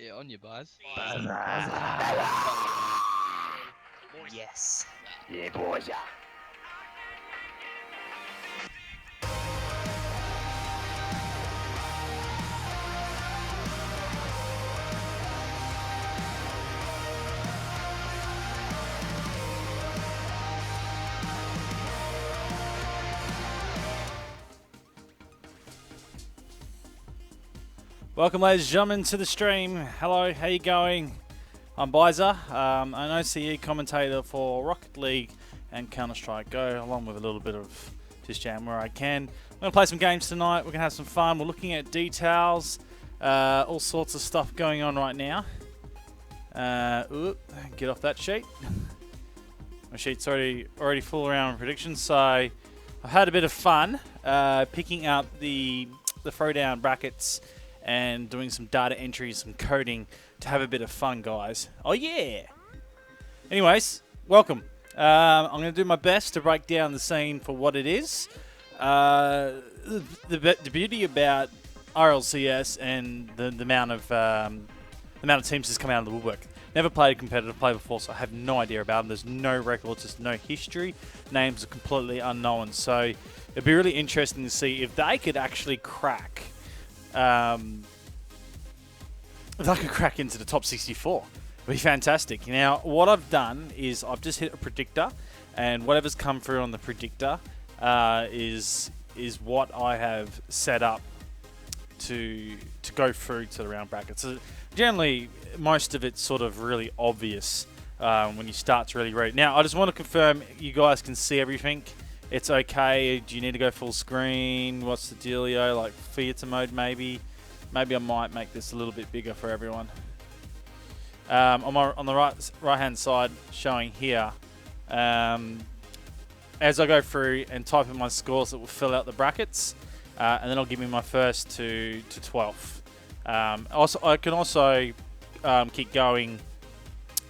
Yeah, on your buzz. Yes. Yeah, boys. Welcome, ladies and gentlemen, to the stream. Hello, how you going? I'm Bizer, an OCE commentator for Rocket League and Counter-Strike Go, along with a little bit of Just Jam where I can. I'm going to play some games tonight. We're going to have some fun. We're looking at details, all sorts of stuff going on right now. Get off that sheet. My sheet's already full around predictions, so I've had a bit of fun picking up the Throwdwn brackets and doing some data entry, some coding to have a bit of fun, guys. Oh, yeah! Anyways, welcome. I'm going to do my best to break down the scene for what it is. The beauty about RLCS and the amount of teams that's come out of the woodwork. Never played a competitive play before, so I have no idea about them. There's no records, there's no history. Names are completely unknown. So it'd be really interesting to see if they could actually crack if I could crack into the top 64, it'd be fantastic. Now, what I've done is I've just hit a predictor, and whatever's come through on the predictor is what I have set up to go through to the round bracket. So generally, most of it's sort of really obvious when you start to really read. Now, I just want to confirm you guys can see everything. It's okay. Do you need to go full screen? What's the dealio? Like theatre mode, maybe. Maybe I might make this a little bit bigger for everyone. On the right-hand side, showing here, as I go through and type in my scores, it will fill out the brackets, and then it'll give me my first to 12th. Also, I can also keep going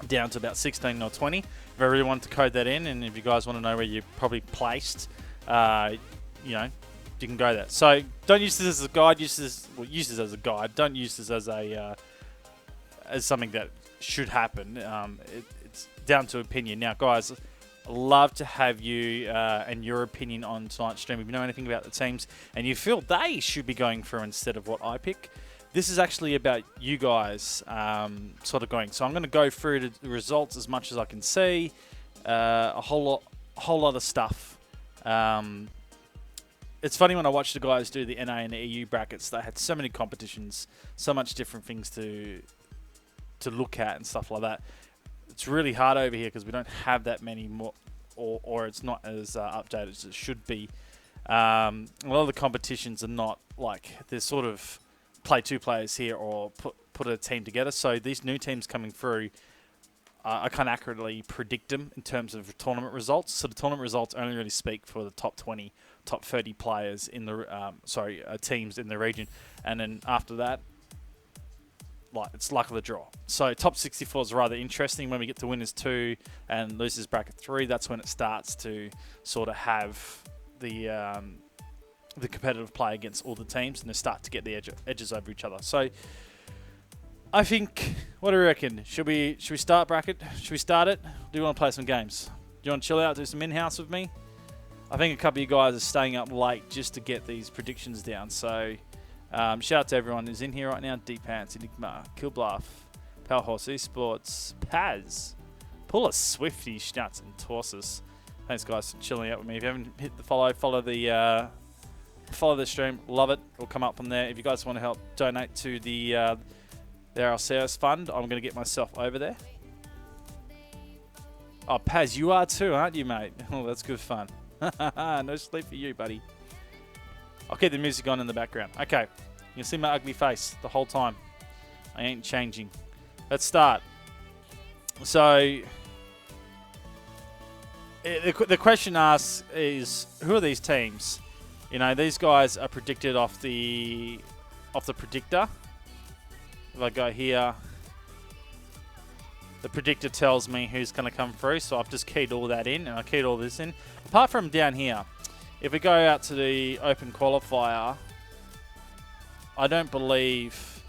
down to about 16 or 20 if I really want to code that in, and if you guys want to know where you're probably placed, you can go there. So don't use this as a guide. Use this as a guide. Don't use this as as something that should happen. It's down to opinion. Now, guys, I'd love to have you and your opinion on tonight's stream. If you know anything about the teams and you feel they should be going through instead of what I pick, this is actually about you guys sort of going. So I'm going to go through the results as much as I can see. A whole lot of stuff. It's funny when I watch the guys do the NA and the EU brackets. They had so many competitions, so much different things to look at and stuff like that. It's really hard over here because we don't have that many more, or it's not as updated as it should be. A lot of the competitions are not like there's sort of play two players here or put a team together. So these new teams coming through, I can't accurately predict them in terms of tournament results. So the tournament results only really speak for the top 20, top 30 players in the teams in the region, and then after that, it's luck of the draw. So top 64 is rather interesting when we get to winners 2 and losers bracket 3. That's when it starts to sort of have the competitive play against all the teams, and they start to get the edges over each other. So I think, what do you reckon? Should we start bracket? Should we start it? Do you want to play some games? Do you want to chill out, do some in-house with me? I think a couple of you guys are staying up late just to get these predictions down. So shout out to everyone who's in here right now. Deep Pants, Enigma, Killbluff, Powerhorse Esports, Paz, Pull a Swifty, Schnatz, and Torsus. Thanks guys for chilling out with me. If you haven't hit the follow the stream. Love it. It'll come up from there. If you guys want to help donate to the RLCS fund, I'm going to get myself over there. Oh, Paz, you are too, aren't you, mate? Oh, that's good fun. No sleep for you, buddy. I'll keep the music on in the background. Okay. You can see my ugly face the whole time. I ain't changing. Let's start. So, the question asked is, who are these teams? You know, these guys are predicted off the predictor. If I go here, the predictor tells me who's going to come through, so I've just keyed all that in, and I keyed all this in. Apart from down here, if we go out to the open qualifier, I don't believe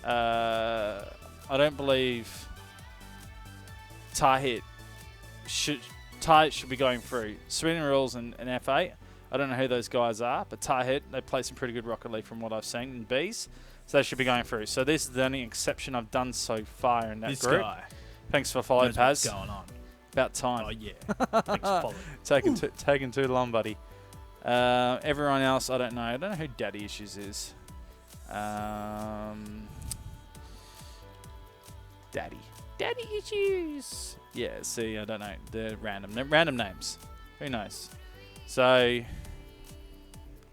I don't believe Tahit should be going through. Sweden Rules and F8. I don't know who those guys are, but Tahit, they play some pretty good Rocket League from what I've seen in Bs. So they should be going through. So this is the only exception I've done so far in that group. This guy. Thanks for following, Paz. What's going on? About time. Oh, yeah. Thanks for following. taking too long, buddy. Everyone else, I don't know. I don't know who Daddy Issues is. Daddy Issues. Yeah, see, I don't know. They're random names. Who knows? So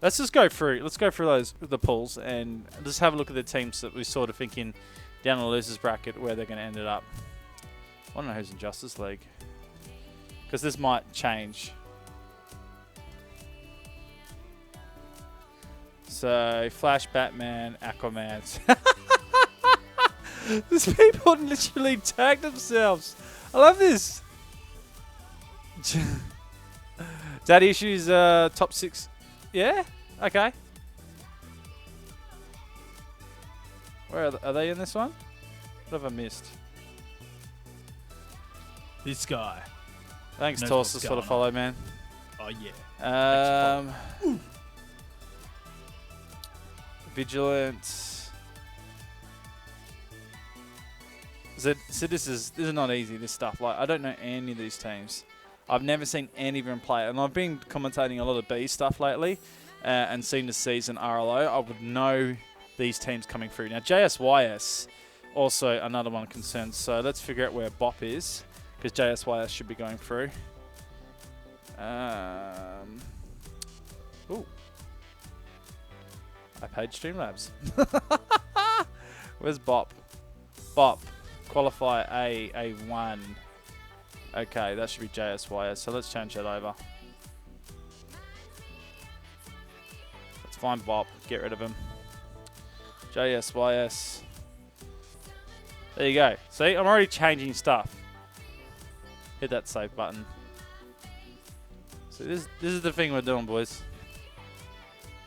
let's just go through. Let's go through the pools and just have a look at the teams that we're sort of thinking down the losers bracket where they're going to end it up. I don't know who's in Justice League because this might change. So Flash, Batman, Aquaman. These people literally tagged themselves. I love this. Daddy Issues top 6. Yeah? Okay. Where are they in this one? What have I missed? This guy. Thanks, Torsus, for the follow, man. Oh, yeah. Vigilant. So this is not easy, this stuff. Like, I don't know any of these teams. I've never seen any of them play. And I've been commentating a lot of B stuff lately and seen the season RLO. I would know these teams coming through. Now, JSYS, also another one of concern. So let's figure out where Bop is, because JSYS should be going through. Ooh. I paid Streamlabs. Where's Bop? Bop. Qualify A1. Okay, that should be JSYS. So let's change that over. Let's find Bop. Get rid of him. JSYS. There you go. See, I'm already changing stuff. Hit that save button. So this is the thing we're doing, boys.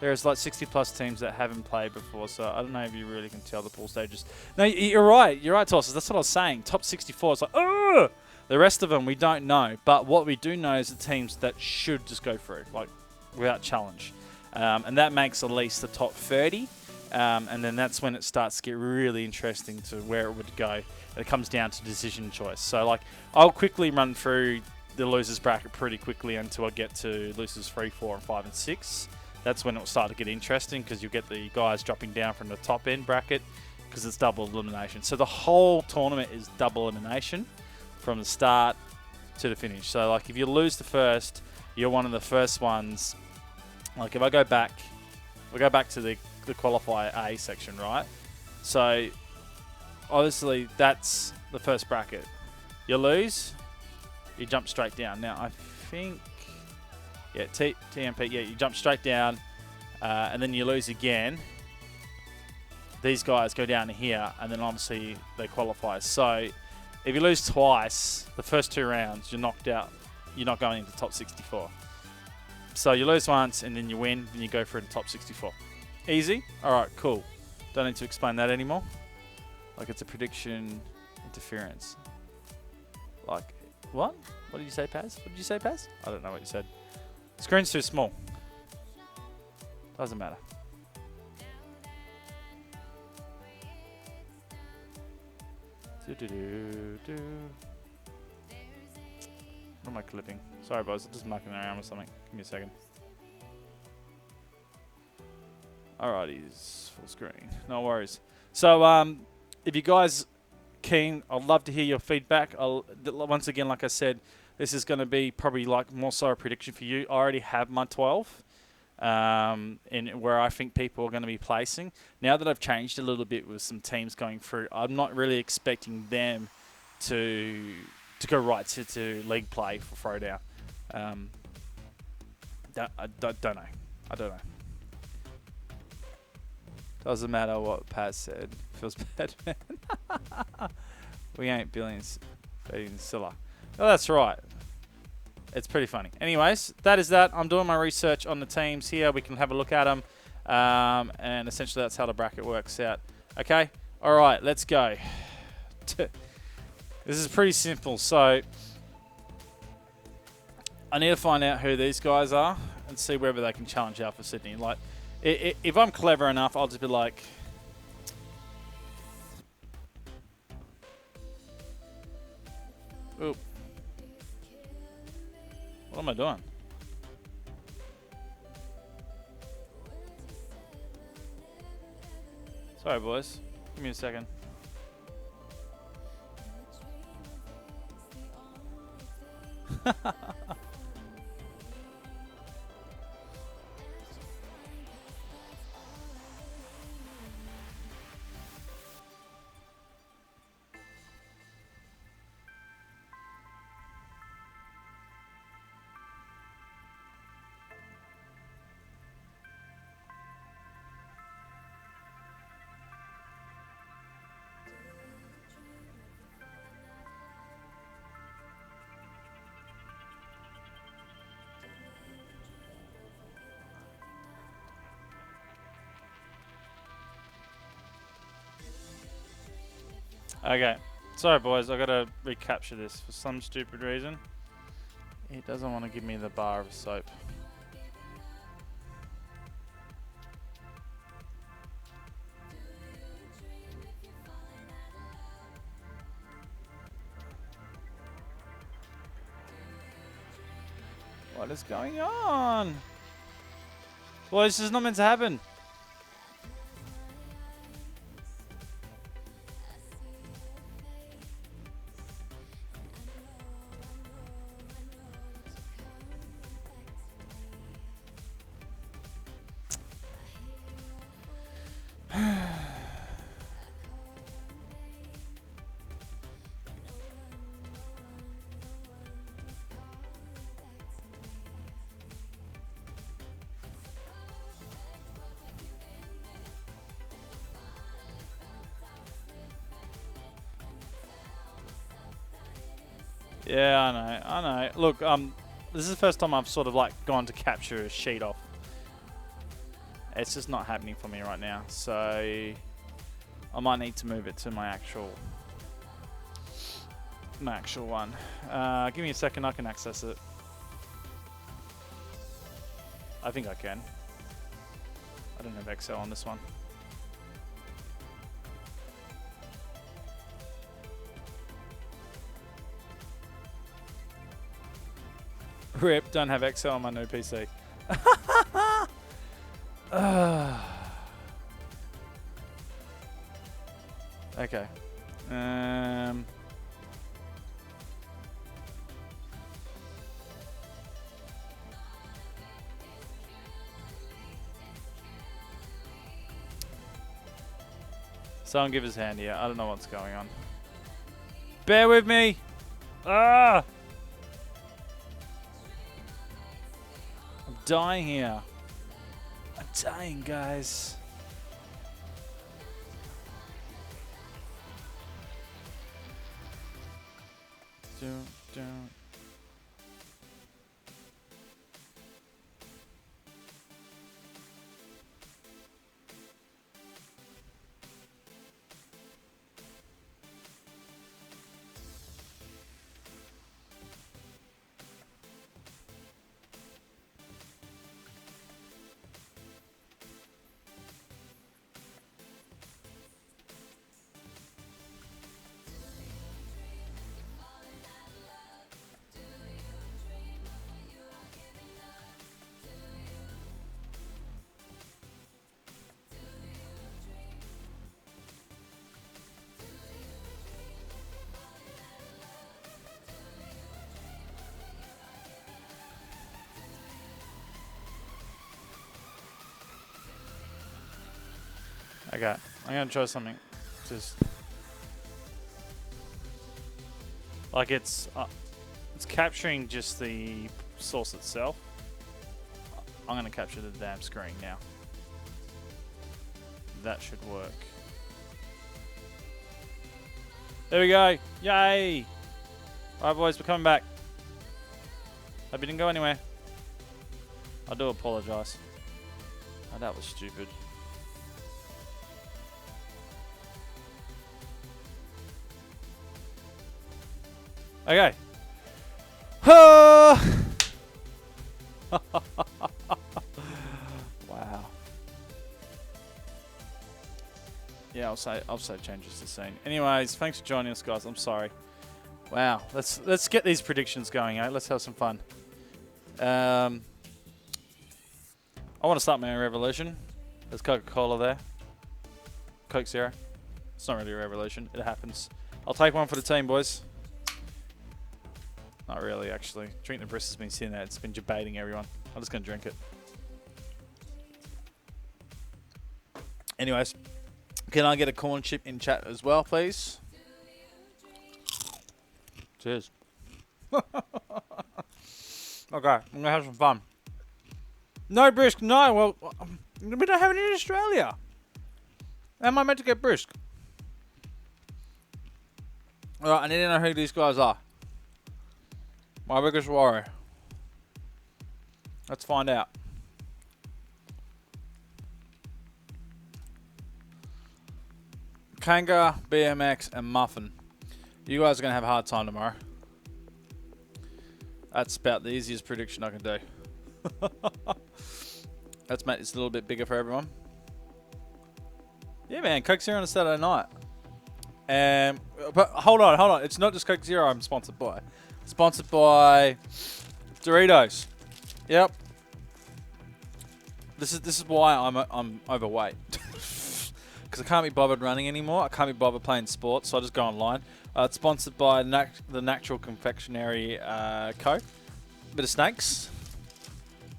There's like 60 plus teams that haven't played before, so I don't know if you really can tell the pool stages. No, you're right. You're right, Tosses. That's what I was saying. Top 64. It's like, ugh! The rest of them we don't know. But what we do know is the teams that should just go through, like without challenge. And that makes at least the top 30. And then that's when it starts to get really interesting to where it would go. And it comes down to decision choice. So like, I'll quickly run through the losers bracket pretty quickly until I get to losers 3, 4, and 5, and 6. That's when it will start to get interesting because you'll get the guys dropping down from the top end bracket because it's double elimination. So the whole tournament is double elimination from the start to the finish. So like if you lose the first, you're one of the first ones. Like if I go back, we'll go back to the qualifier A section, right? So obviously that's the first bracket. You lose, you jump straight down. Now I think, yeah, TMP, yeah, you jump straight down and then you lose again. These guys go down to here and then obviously they qualify. So if you lose twice, the first 2 rounds, you're knocked out. You're not going into top 64. So you lose once and then you win, then you go for the top 64. Easy? Alright, cool. Don't need to explain that anymore. Like it's a prediction interference. Like, what? What did you say, Paz? What did you say, Paz? I don't know what you said. Screen's too small. Doesn't matter. What am I clipping? Sorry, boys. I'm just mucking around with something. Give me a second. Alrighties, full screen. No worries. So, if you guys keen, I'd love to hear your feedback. Once again, like I said, this is going to be probably like more so a prediction for you. I already have my 12 in where I think people are going to be placing. Now that I've changed a little bit with some teams going through, I'm not really expecting them to go right to league play for Throwdwn. I don't know. I don't know. Doesn't matter what Pat said. Feels bad, man. We ain't billions beating Scylla. Oh, that's right. It's pretty funny. Anyways, that is that. I'm doing my research on the teams here. We can have a look at them. And essentially, that's how the bracket works out. Okay? All right, let's go. This is pretty simple. So I need to find out who these guys are and see whether they can challenge Alpha Sydney. Like, if I'm clever enough, I'll just be like, oop. What am I doing? Sorry, boys. Give me a second. Okay. Sorry, boys. I gotta recapture this for some stupid reason. It doesn't want to give me the bar of soap. What is going on? Boys, this is not meant to happen. Yeah, I know. Look, this is the first time I've sort of like gone to capture a sheet off. It's just not happening for me right now, so I might need to move it to my actual one. Give me a second, I can access it. I think I can. I don't have Excel on this one. Rip, don't have Excel on my new PC. Okay. Someone give his hand here. I don't know what's going on. Bear with me. Ah! I'm dying here. I'm dying, guys. Don't. Okay, I'm gonna try something. Just like it's capturing just the source itself. I'm gonna capture the damn screen now. That should work. There we go. Yay! Alright, boys, we're coming back. Hope you didn't go anywhere. I do apologize. Oh, that was stupid. Okay. Wow. Yeah, I'll say changes to scene. Anyways, thanks for joining us, guys. I'm sorry. Wow. Let's get these predictions going, eh? Let's have some fun. I want to start my own revolution. There's Coca-Cola there. Coke Zero. It's not really a revolution. It happens. I'll take one for the team, boys. Not really, actually. Drink the Briss has been sitting there. It's been debating everyone. I'm just going to drink it. Anyways, can I get a corn chip in chat as well, please? Cheers. Okay, I'm going to have some fun. No brisk, no. Well, we don't have it in Australia. How am I meant to get brisk? Alright, I need to know who these guys are. My biggest worry. Let's find out. Kanga, BMX, and Muffin. You guys are going to have a hard time tomorrow. That's about the easiest prediction I can do. Let's make this a little bit bigger for everyone. Yeah, man. Coke Zero on a Saturday night. But hold on. It's not just Coke Zero I'm sponsored by. Sponsored by Doritos. Yep. This is why I'm overweight. Because I can't be bothered running anymore. I can't be bothered playing sports, so I just go online. It's sponsored by the Natural Confectionery Co. Bit of snakes.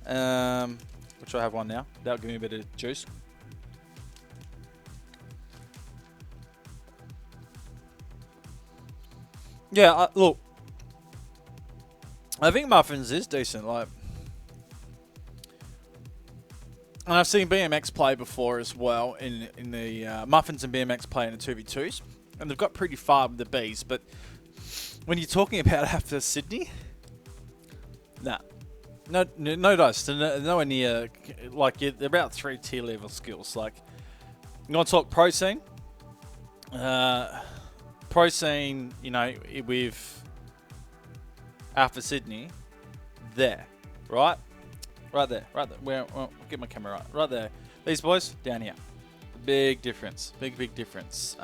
Which I have one now. That'll give me a bit of juice. Yeah, look. I think Muffins is decent. Like, and I've seen BMX play before as well in the Muffins and BMX play in the 2v2s, and they've got pretty far with the Bs. But when you're talking about after Sydney, nah, no dice. They're nowhere near. Like, they're about 3 tier level skills. Like, you want to talk pro scene? Pro scene, you know, with Alpha Sydney, there, right there. Where? Well, get my camera right there. These boys down here, big difference, big difference.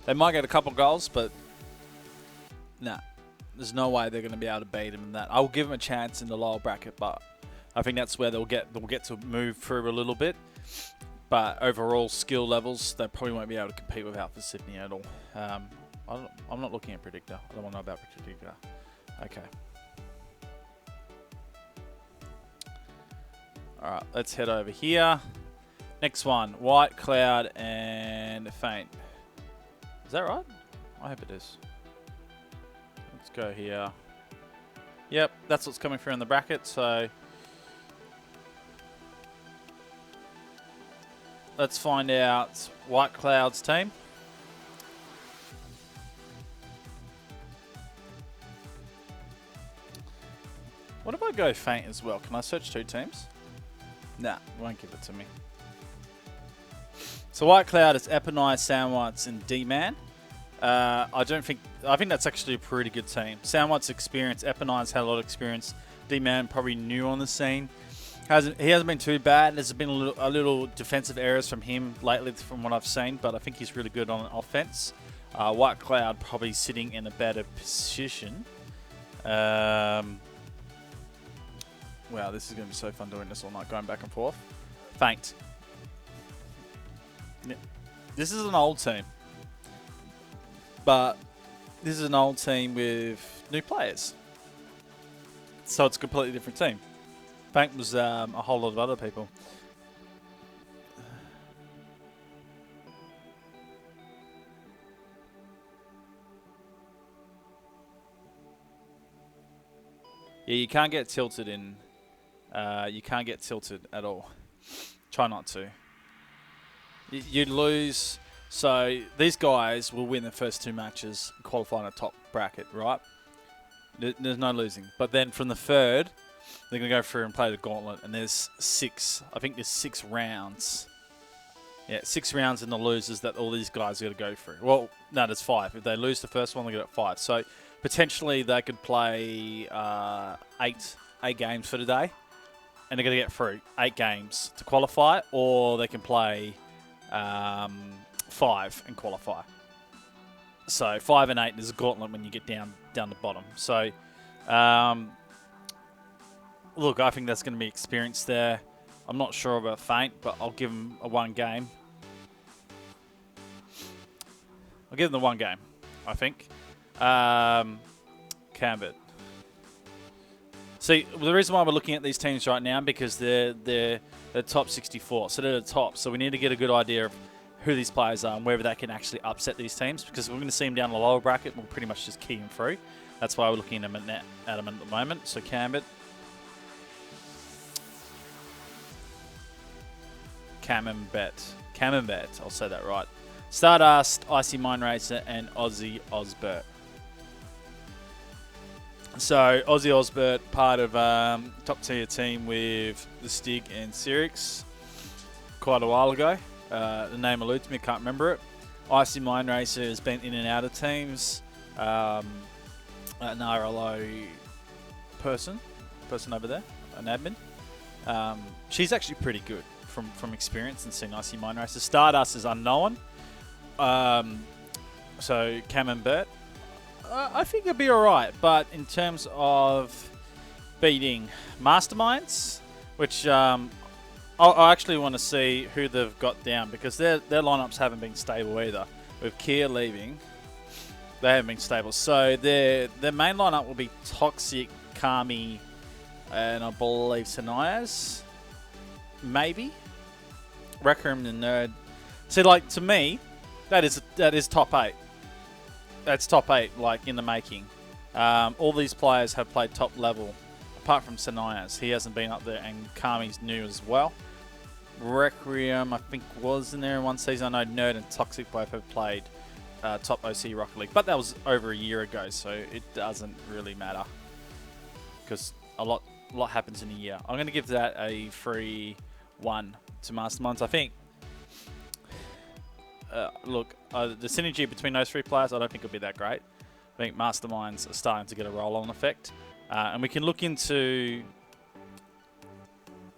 They might get a couple goals, but nah, there's no way they're going to be able to beat them in that. I'll give them a chance in the lower bracket, but I think that's where they'll get to move through a little bit. But overall skill levels, they probably won't be able to compete with Alpha Sydney at all. I'm not looking at predictor. I don't want to know about predictor. Okay. Alright, let's head over here. Next one, White Cloud and Faint. Is that right? I hope it is. Let's go here. Yep, that's what's coming through in the bracket, so let's find out White Cloud's team. What if I go Faint as well? Can I search 2 teams? Nah, won't give it to me. So White Cloud is Epinai, Soundwhites, and D-Man. I think that's actually a pretty good team. Soundwhites experience, Epinai's had a lot of experience. D-Man probably new on the scene. He hasn't been too bad. There's been a little defensive errors from him lately from what I've seen, but I think he's really good on offense. White Cloud probably sitting in a better position. Wow, this is going to be so fun doing this all night, going back and forth. Faint. This is an old team. But this is an old team with new players. So it's a completely different team. Faint was a whole lot of other people. Yeah, you can't get tilted in... you can't get tilted at all. Try not to. You'd lose. So these guys will win the first 2 matches, qualify in a top bracket, right? There's no losing. But then from the third, they're going to go through and play the gauntlet. And there's 6. I think there's 6 rounds. Yeah, 6 rounds in the losers that all these guys are going to go through. Well, no, there's 5. If they lose the first one, they get 5. So potentially they could play 8 games for today, and they're going to get through 8 games to qualify, or they can play 5 and qualify. So 5 and 8 is a gauntlet when you get down the bottom. So, look, I think that's going to be experience there. I'm not sure about Feint, but I'll give them a 1 game. I'll give them the 1 game, I think. Cambit. See, the reason why we're looking at these teams right now because they're top 64, so they're the top. So we need to get a good idea of who these players are and whether they can actually upset these teams, because we're going to see them down the lower bracket. We'll pretty much just key them through. That's why we're looking at them at the moment. So Cambit. Camembert, I'll say that right. Stardust, Icy Mine Racer, and Aussie Osbert. So Aussie Osbert, part of top tier team with the Stig and Sirix quite a while ago. The name eludes me, can't remember it. Icy Mine Racer has been in and out of teams. An RLO person over there, an admin. She's actually pretty good from experience and seeing Icy Mine Racer. Stardust is unknown. So Camembert, I think it'll be alright, but in terms of beating Masterminds, which I actually want to see who they've got down, because their lineups haven't been stable either. With Kier leaving, they haven't been stable. So their main lineup will be Toxic, Kami, and I believe Sanayas, maybe. Requiem the Nerd. See, like, to me, that is top 8. That's top 8, like, in the making. All these players have played top level, apart from Sanayas. He hasn't been up there, and Kami's new as well. Requiem, I think, was in there in one season. I know Nerd and Toxic both have played top OCE Rocket League, but that was over a year ago, so it doesn't really matter, because a lot happens in a year. I'm going to give that a 3-1 to Masterminds. I think, look, the synergy between those 3 players, I don't think it'll be that great. I think Masterminds are starting to get a roll-on effect. And we can look into...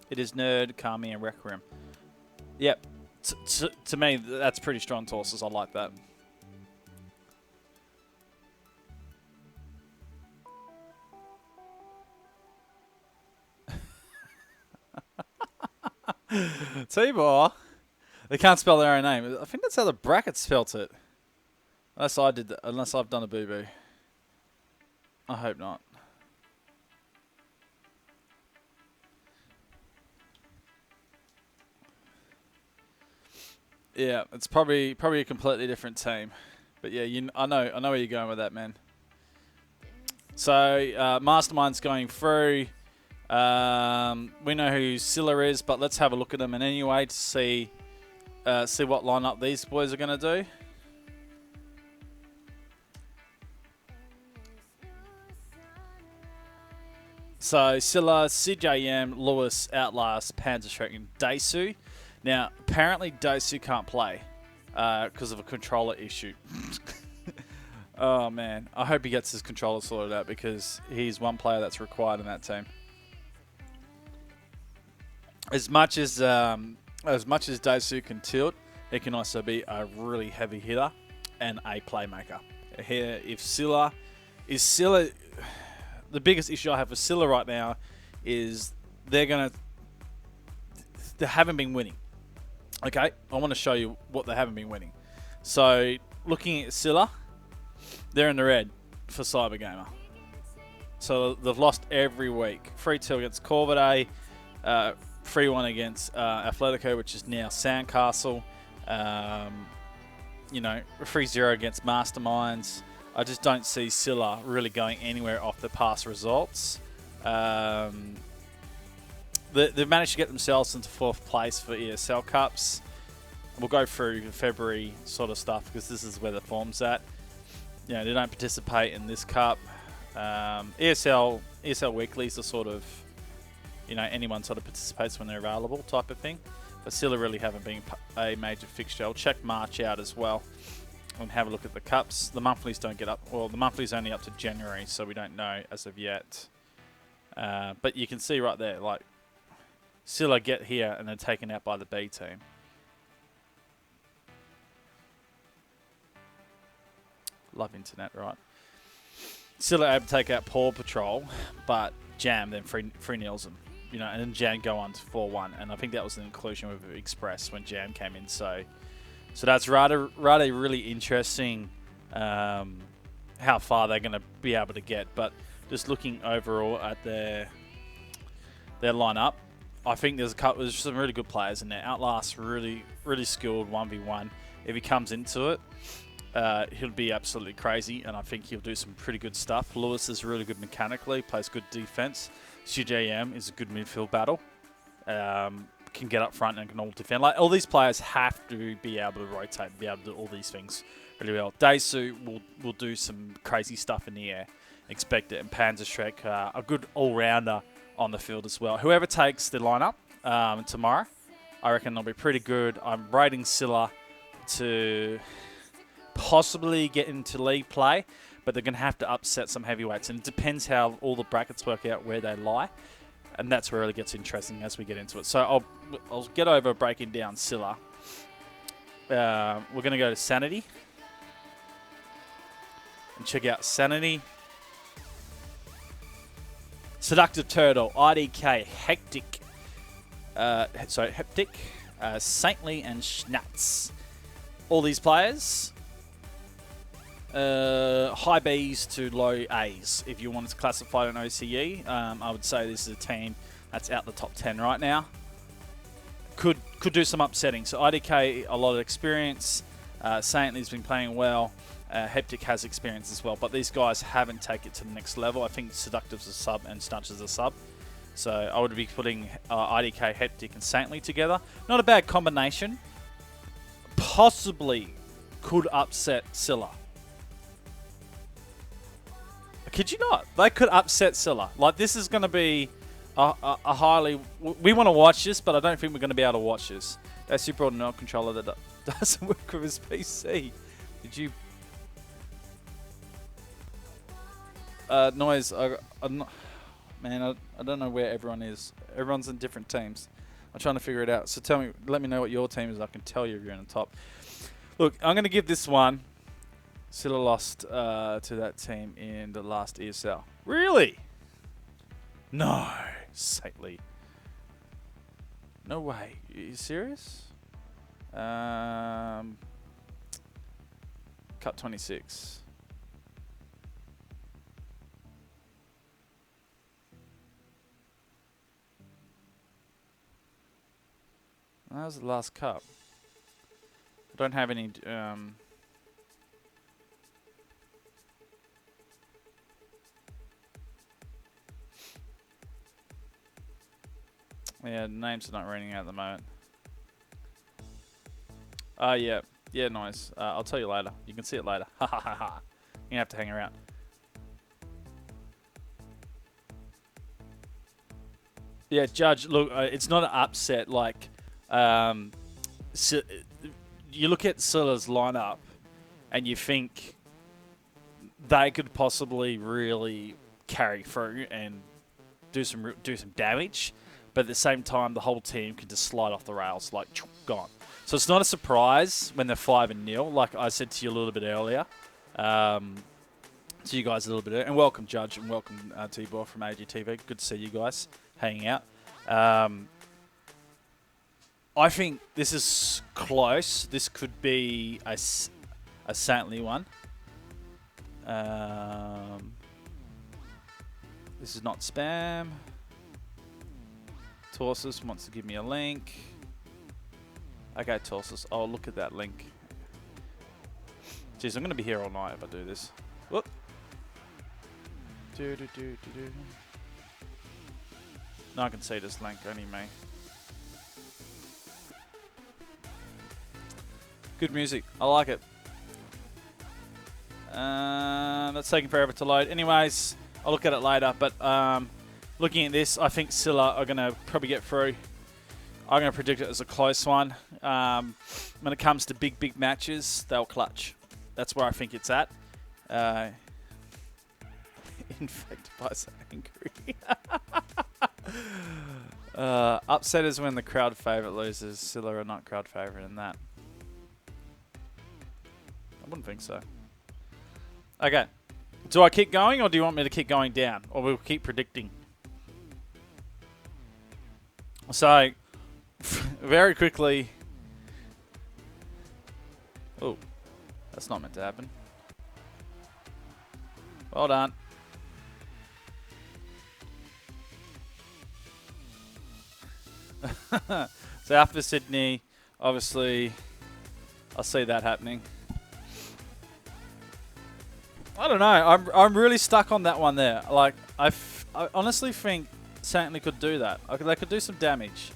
It is Nerd, Kami, and Requiem. Yep. To me, that's pretty strong tosses. I like that. T-Bar. They can't spell their own name. I think that's how the bracket spelt it. Unless I did that. Unless I've done a boo-boo. I hope not. Yeah, it's probably a completely different team. But yeah, I know where you're going with that, man. So Mastermind's going through. We know who Scylla is, but let's have a look at them. And anyway, to see what lineup these boys are going to do. So Scylla, CJM, Lewis, Outlast, Panzerschreck, and Daisu. Now, apparently Daisu can't play because of a controller issue. Oh man, I hope he gets his controller sorted out, because he's one player that's required in that team. As much as Daisu can tilt, he can also be a really heavy hitter and a playmaker. Here, if Scylla, the biggest issue I have with Scylla right now is they haven't been winning. Okay, I want to show you what they haven't been winning. So, looking at Scylla, they're in the red for Cybergamer. So they've lost every week. 3-2 against Corvidae, 3-1 against Athletico, which is now Sandcastle. 3-0 against Masterminds. I just don't see Scylla really going anywhere off the past results. They've managed to get themselves into 4th place for ESL Cups. We'll go through February sort of stuff, because this is where the form's at. They don't participate in this cup. ESL weeklies are sort of, anyone sort of participates when they're available type of thing. But Scylla really haven't been a major fixture. I'll check March out as well. and have a look at the cups. The monthlies don't get up. Well, the monthlies only up to January, so we don't know as of yet. But you can see right there, like, Scylla get here and they're taken out by the B team. Love internet, right? Scylla able to take out Paw Patrol, but Jam then 3-0s them. You know, and then Jam go on to 4-1, and I think that was an inclusion with Express when Jam came in. So that's rather really interesting how far they're going to be able to get. But just looking overall at their lineup, I think there's some really good players in there. Outlast really skilled 1v1. If he comes into it, he'll be absolutely crazy, and I think he'll do some pretty good stuff. Lewis is really good mechanically, plays good defense. CJM is a good midfield battle. Can get up front and can all defend. Like, all these players have to be able to rotate, be able to do all these things really well. Daisu will do some crazy stuff in the air. Expect it. And Panzerschreck, a good all-rounder on the field as well. Whoever takes the lineup tomorrow, I reckon they'll be pretty good. I'm rating Scylla to possibly get into league play, but they're going to have to upset some heavyweights, and it depends how all the brackets work out where they lie, and that's where it really gets interesting as we get into it. So I'll get over breaking down Scylla. We're going to go to Sanity and check out Sanity. Seductive Turtle, IDK, Hectic, Saintly, and Schnatz. All these players, high Bs to low As. If you wanted to classify an OCE, I would say this is a team that's out the top 10 right now. Could do some upsetting. So IDK, a lot of experience. Saintly's been playing well. Hectic has experience as well, but these guys haven't taken it to the next level. I think Seductive's a sub and Snatch is a sub. So I would be putting IDK, Hectic, and Saintly together. Not a bad combination. Possibly could upset Scylla. Kid you not? They could upset Scylla. Like, this is going to be a highly... We want to watch this, but I don't think we're going to be able to watch this. That super auto controller that doesn't work with his PC. Did you... Noise, man, I don't know where everyone is. Everyone's in different teams. I'm trying to figure it out. So let me know what your team is. I can tell you if you're in the top. Look, I'm going to give this one. Scylla lost to that team in the last ESL. Really? No. Saintly. No way. Are you serious? Cup 26. That was the last cup. I don't have any... yeah, names are not reading out at the moment. Yeah. Yeah, nice. I'll tell you later. You can see it later. Ha ha ha ha. You have to hang around. Yeah, Judge, look, it's not an upset. Like, so you look at Scylla's lineup and you think they could possibly really carry through and do some damage, but at the same time, the whole team can just slide off the rails, like, gone. So it's not a surprise when they're 5-0, like I said to you a little bit earlier. To you guys a little bit, and welcome Judge, and welcome T-Boy from AGTV. Good to see you guys hanging out. I think this is close. This could be a Saintly one. This is not spam. Torsus wants to give me a link. Okay, Torsus, I'll look at that link. Jeez, I'm going to be here all night if I do this. Whoop. No, I can see this link, only me. Good music, I like it. That's taking forever to load. Anyways, I'll look at it later, but looking at this, I think Scylla are going to probably get through. I'm going to predict it as a close one. When it comes to big matches, they'll clutch. That's where I think it's at. Infected by so angry. Upset is when the crowd favourite loses. Scylla are not crowd favourite in that. I wouldn't think so. Okay. Do I keep going, or do you want me to keep going down? Or we'll keep predicting? So, very quickly... Oh, that's not meant to happen. Well done. So after Sydney, obviously, I see that happening. I don't know. I'm really stuck on that one there. Like, I honestly think Saintly could do that. They could do some damage.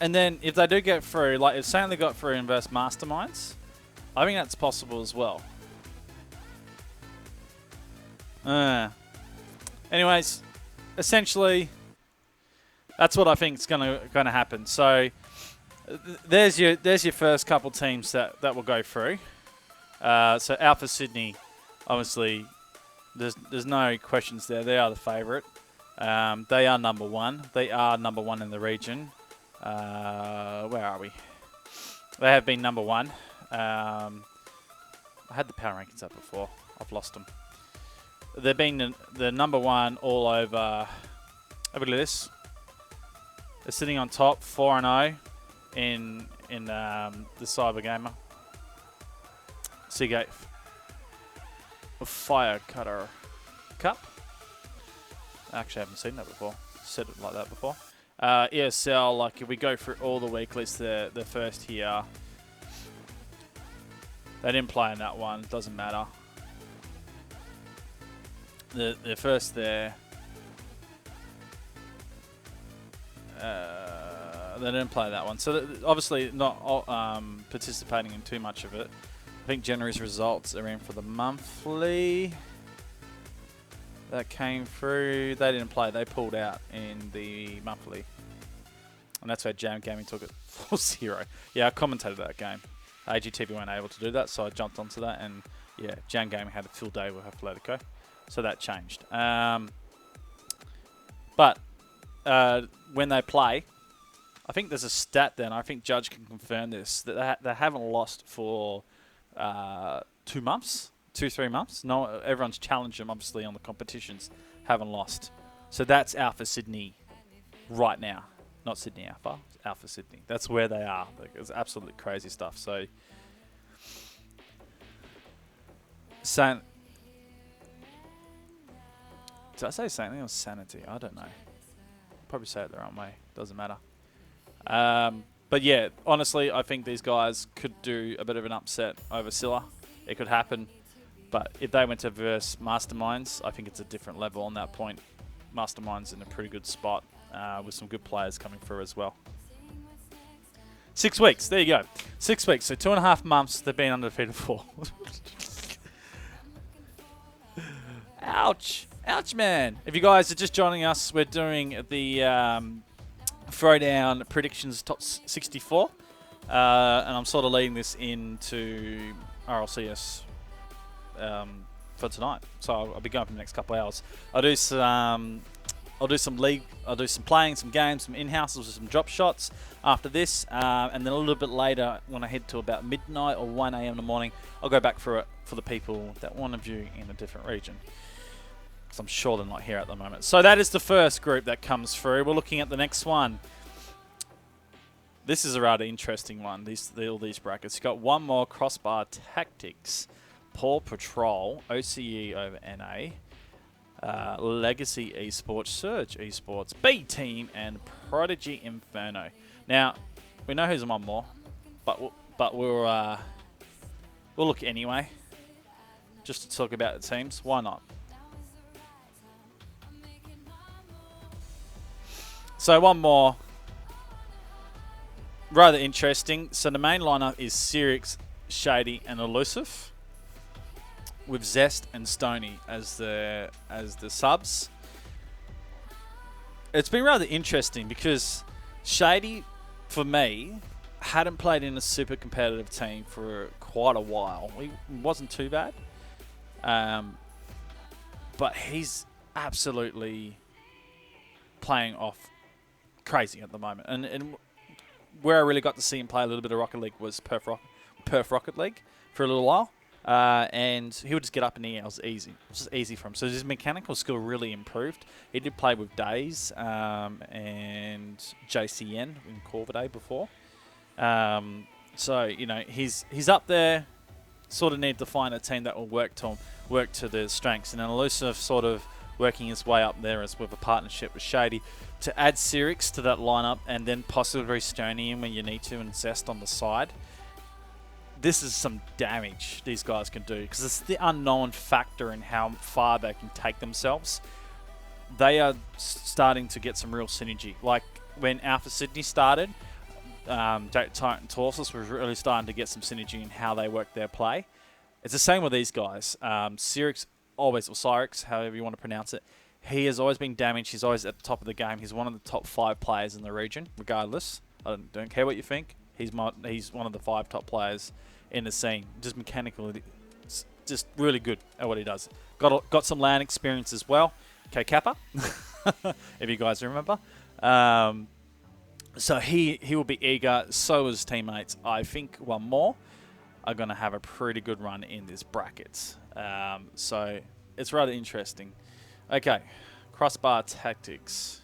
And then if they do get through, like if Saintly got through and versus Masterminds, I think that's possible as well. Anyways, essentially, that's what I think is gonna happen. So there's your first couple teams that will go through. So Alpha Sydney, obviously, there's no questions there. They are the favourite. They are number one. They are number one in the region. Where are we? They have been number one. I had the power rankings up before. I've lost them. They've been the number one all over. Have a look at this. They're sitting on top, 4-0 in the Cyber Gamer. Seagate Fire Cutter Cup. I actually haven't seen that before. Said it like that before. ESL, like if we go through all the weeklies, the first here. They didn't play in that one. Doesn't matter. The first there. They didn't play that one. So obviously not participating in too much of it. I think January's results are in for the monthly. That came through. They didn't play. They pulled out in the monthly. And that's where Jam Gaming took it 4-0. Yeah, I commentated that game. AGTV weren't able to do that, so I jumped onto that. And yeah, Jam Gaming had a full day with Atletico. So that changed. But when they play, I think there's a stat there, and I think Judge can confirm this, that they haven't lost for 2 months. 2-3 months. No, everyone's challenged them, obviously, on the competitions. Haven't lost. So that's Alpha Sydney right now. Not Sydney Alpha. Alpha Sydney. That's where they are. Like, it's absolutely crazy stuff. So, did I say Saintly or Sanity? I don't know. Probably say it the wrong way. Doesn't matter. But yeah, honestly, I think these guys could do a bit of an upset over Scylla. It could happen. But if they went to verse Masterminds, I think it's a different level on that point. Masterminds in a pretty good spot with some good players coming through as well. 6 weeks. There you go. 6 weeks. So 2.5 months they've been undefeated for. Ouch. Ouch, man. If you guys are just joining us, we're doing the Throwdwn Predictions Top 64. And I'm sort of leading this into RLCS for tonight. So I'll be going for the next couple of hours. I'll do some league, I'll do some playing, some games, some in-houses with some drop shots after this. And then a little bit later, when I head to about midnight or 1 a.m. in the morning, I'll go back through it for the people that want to view in a different region. Because I'm sure they're not here at the moment. So that is the first group that comes through. We're looking at the next one. This is a rather interesting one, all these brackets. You've got one more Crossbar Tactics, Paw Patrol, OCE over NA, Legacy Esports, Surge Esports, B Team, and Prodigy Inferno. Now, we know who's one more, but we'll look anyway, just to talk about the teams. Why not? So one more, rather interesting. So the main lineup is Sirix, Shady, and Elusive, with Zest and Stony as the subs. It's been rather interesting because Shady, for me, hadn't played in a super competitive team for quite a while. He wasn't too bad. But he's absolutely playing off crazy at the moment. And where I really got to see him play a little bit of Rocket League was Perth Rocket League for a little while. And he would just get up in the air. It was easy. It was just easy for him. So his mechanical skill really improved. He did play with Daze and JCN in Corvidae before. So, you know, he's up there. Sort of need to find a team that will work to their strengths. And then Elusive sort of working his way up there as with a partnership with Shady to add Sirix to that lineup and then possibly Stony in when you need to and Zest on the side. This is some damage these guys can do because it's the unknown factor in how far they can take themselves. They are starting to get some real synergy. Like when Alpha Sydney started, Titan Torsus was really starting to get some synergy in how they work their play. It's the same with these guys. Sirix, always, or Cyrix, however you want to pronounce it, he has always been damaged. He's always at the top of the game. He's one of the top 5 players in the region, regardless. I don't care what you think. He's one of the 5 top players in the scene. Just mechanically, just really good at what he does. Got some LAN experience as well. Okay, Kappa, if you guys remember. So he will be eager. So is teammates. I think one more are going to have a pretty good run in this bracket. So it's rather interesting. Okay, crossbar tactics.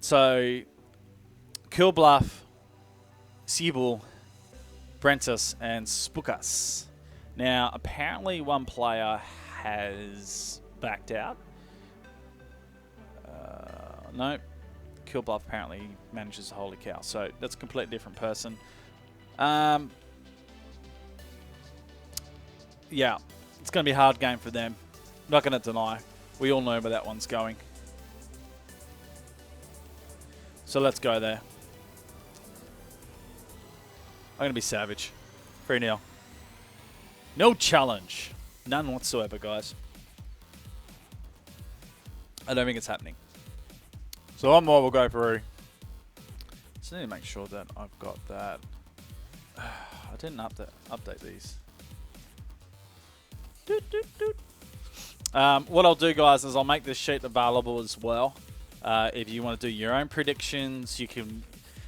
So, Kill Bluff, Siebel, Brentus, and Spookus. Now, apparently one player has backed out. No, Kill Bluff apparently manages the Holy Cow. So, that's a completely different person. Yeah, it's going to be a hard game for them. Not going to deny. We all know where that one's going. So let's go there. I'm going to be savage. 3-0. No challenge. None whatsoever, guys. I don't think it's happening. So one more will go through. Just need to make sure that I've got that. I didn't update these. What I'll do, guys, is I'll make this sheet available as well. If you want to do your own predictions, you can.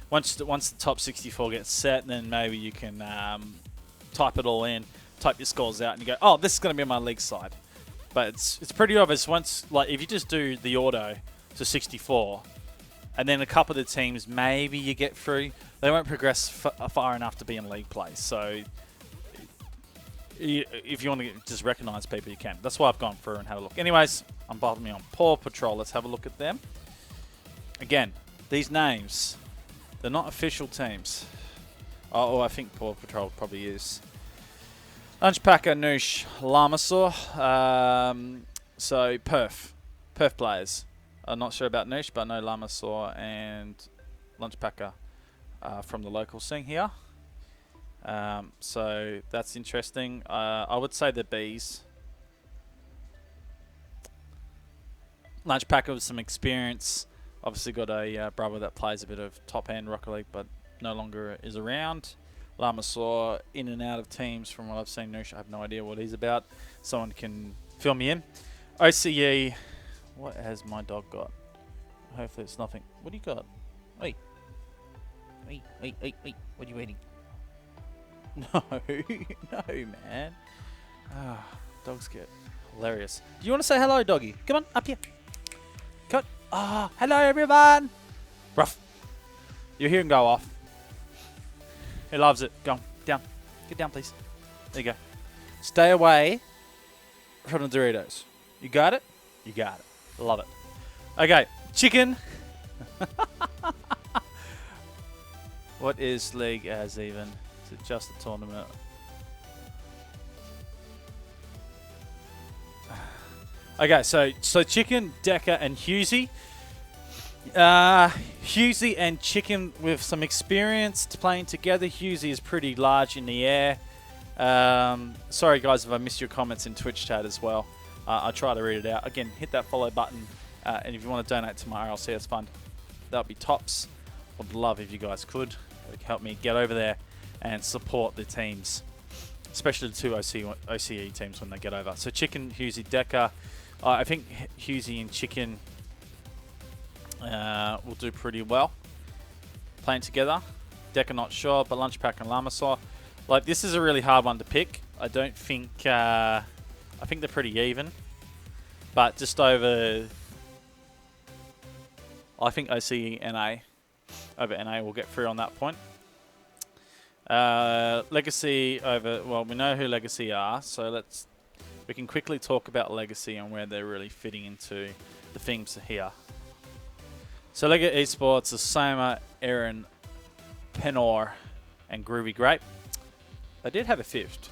Once the top 64 gets set, then maybe you can type it all in, type your scores out, and you go, "Oh, this is going to be my league side." But it's pretty obvious once, like, if you just do the auto to 64, and then a couple of the teams maybe you get through, they won't progress far enough to be in league play. So if you want to just recognize people, you can. That's why I've gone through and had a look. Anyways, I'm bothering me on Paw Patrol. Let's have a look at them. Again, these names, they're not official teams. Oh, I think Paw Patrol probably is. Lunchpacker, Noosh, Lamasaur. So, Perth players. I'm not sure about Noosh, but I know Lamasaur and Lunchpacker from the local scene here. So, that's interesting. I would say the Bees. Lunchpacker with some experience. Obviously got a brother that plays a bit of top-end Rocket League, but no longer is around. Lamasaur in and out of teams from what I've seen. Noosh, I have no idea what he's about. Someone can fill me in. OCE, what has my dog got? Hopefully it's nothing. What do you got? Wait. What are you eating? No, no, man. Dogs get hilarious. Do you want to say hello, doggy? Come on, up here. Come on. Hello, everyone. Ruff. You hear him go off. He loves it. Go on, down. Get down, please. There you go. Stay away from the Doritos. You got it? You got it. Love it. Okay, chicken. What is league as even? Is it just a tournament? Okay, so Chicken, Decker, and Husey. Husey and Chicken with some experience playing together. Husey is pretty large in the air. Sorry, guys, if I missed your comments in Twitch chat as well. I try to read it out. Again, hit that follow button. And if you want to donate to my RLCS fund, that would be tops. Would love if you guys could. It would help me get over there and support the teams, especially the two OCE teams when they get over. So Chicken, Husey, Decker. I think Husey and Chicken will do pretty well playing together. Decker not sure, but Lunchpack and Lamasaw. Like, this is a really hard one to pick. I don't think... I think they're pretty even. But just over... I think OCE NA over NA will get through on that point. Legacy over... Well, we know who Legacy are, so we can quickly talk about Legacy and where they're really fitting into the things here. So Lego Esports, Asoma, Aaron, Penor, and Groovy Grape. They did have a fifth.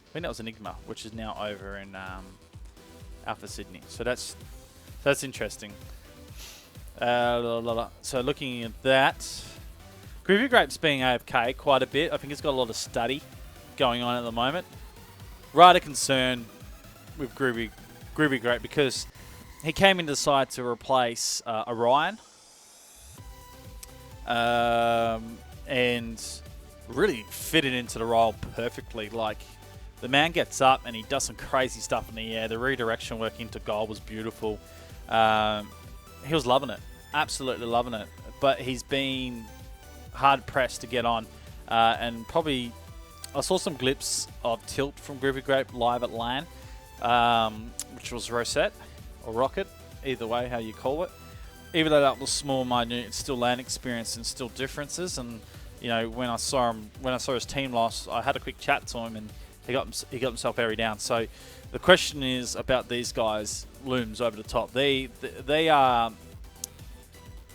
I think that was Enigma, which is now over in Alpha Sydney. So that's interesting. So looking at that, Groovy Grape's being AFK quite a bit. I think he's got a lot of study going on at the moment. Rather concerned with Groovy Grape because he came in to decide to replace Orion. And really fitted into the role perfectly. Like, the man gets up and he does some crazy stuff in the air. The redirection work into goal was beautiful. He was loving it. Absolutely loving it. But he's been hard pressed to get on. And probably, I saw some glimpses of Tilt from Groovy Grape live at LAN, which was Rosette or Rocket, either way how you call it. Even though that was small, minute, it's still LAN experience and still differences. And you know, when I saw his team loss, I had a quick chat to him, and he got himself very down. So the question is about these guys, looms over the top. They are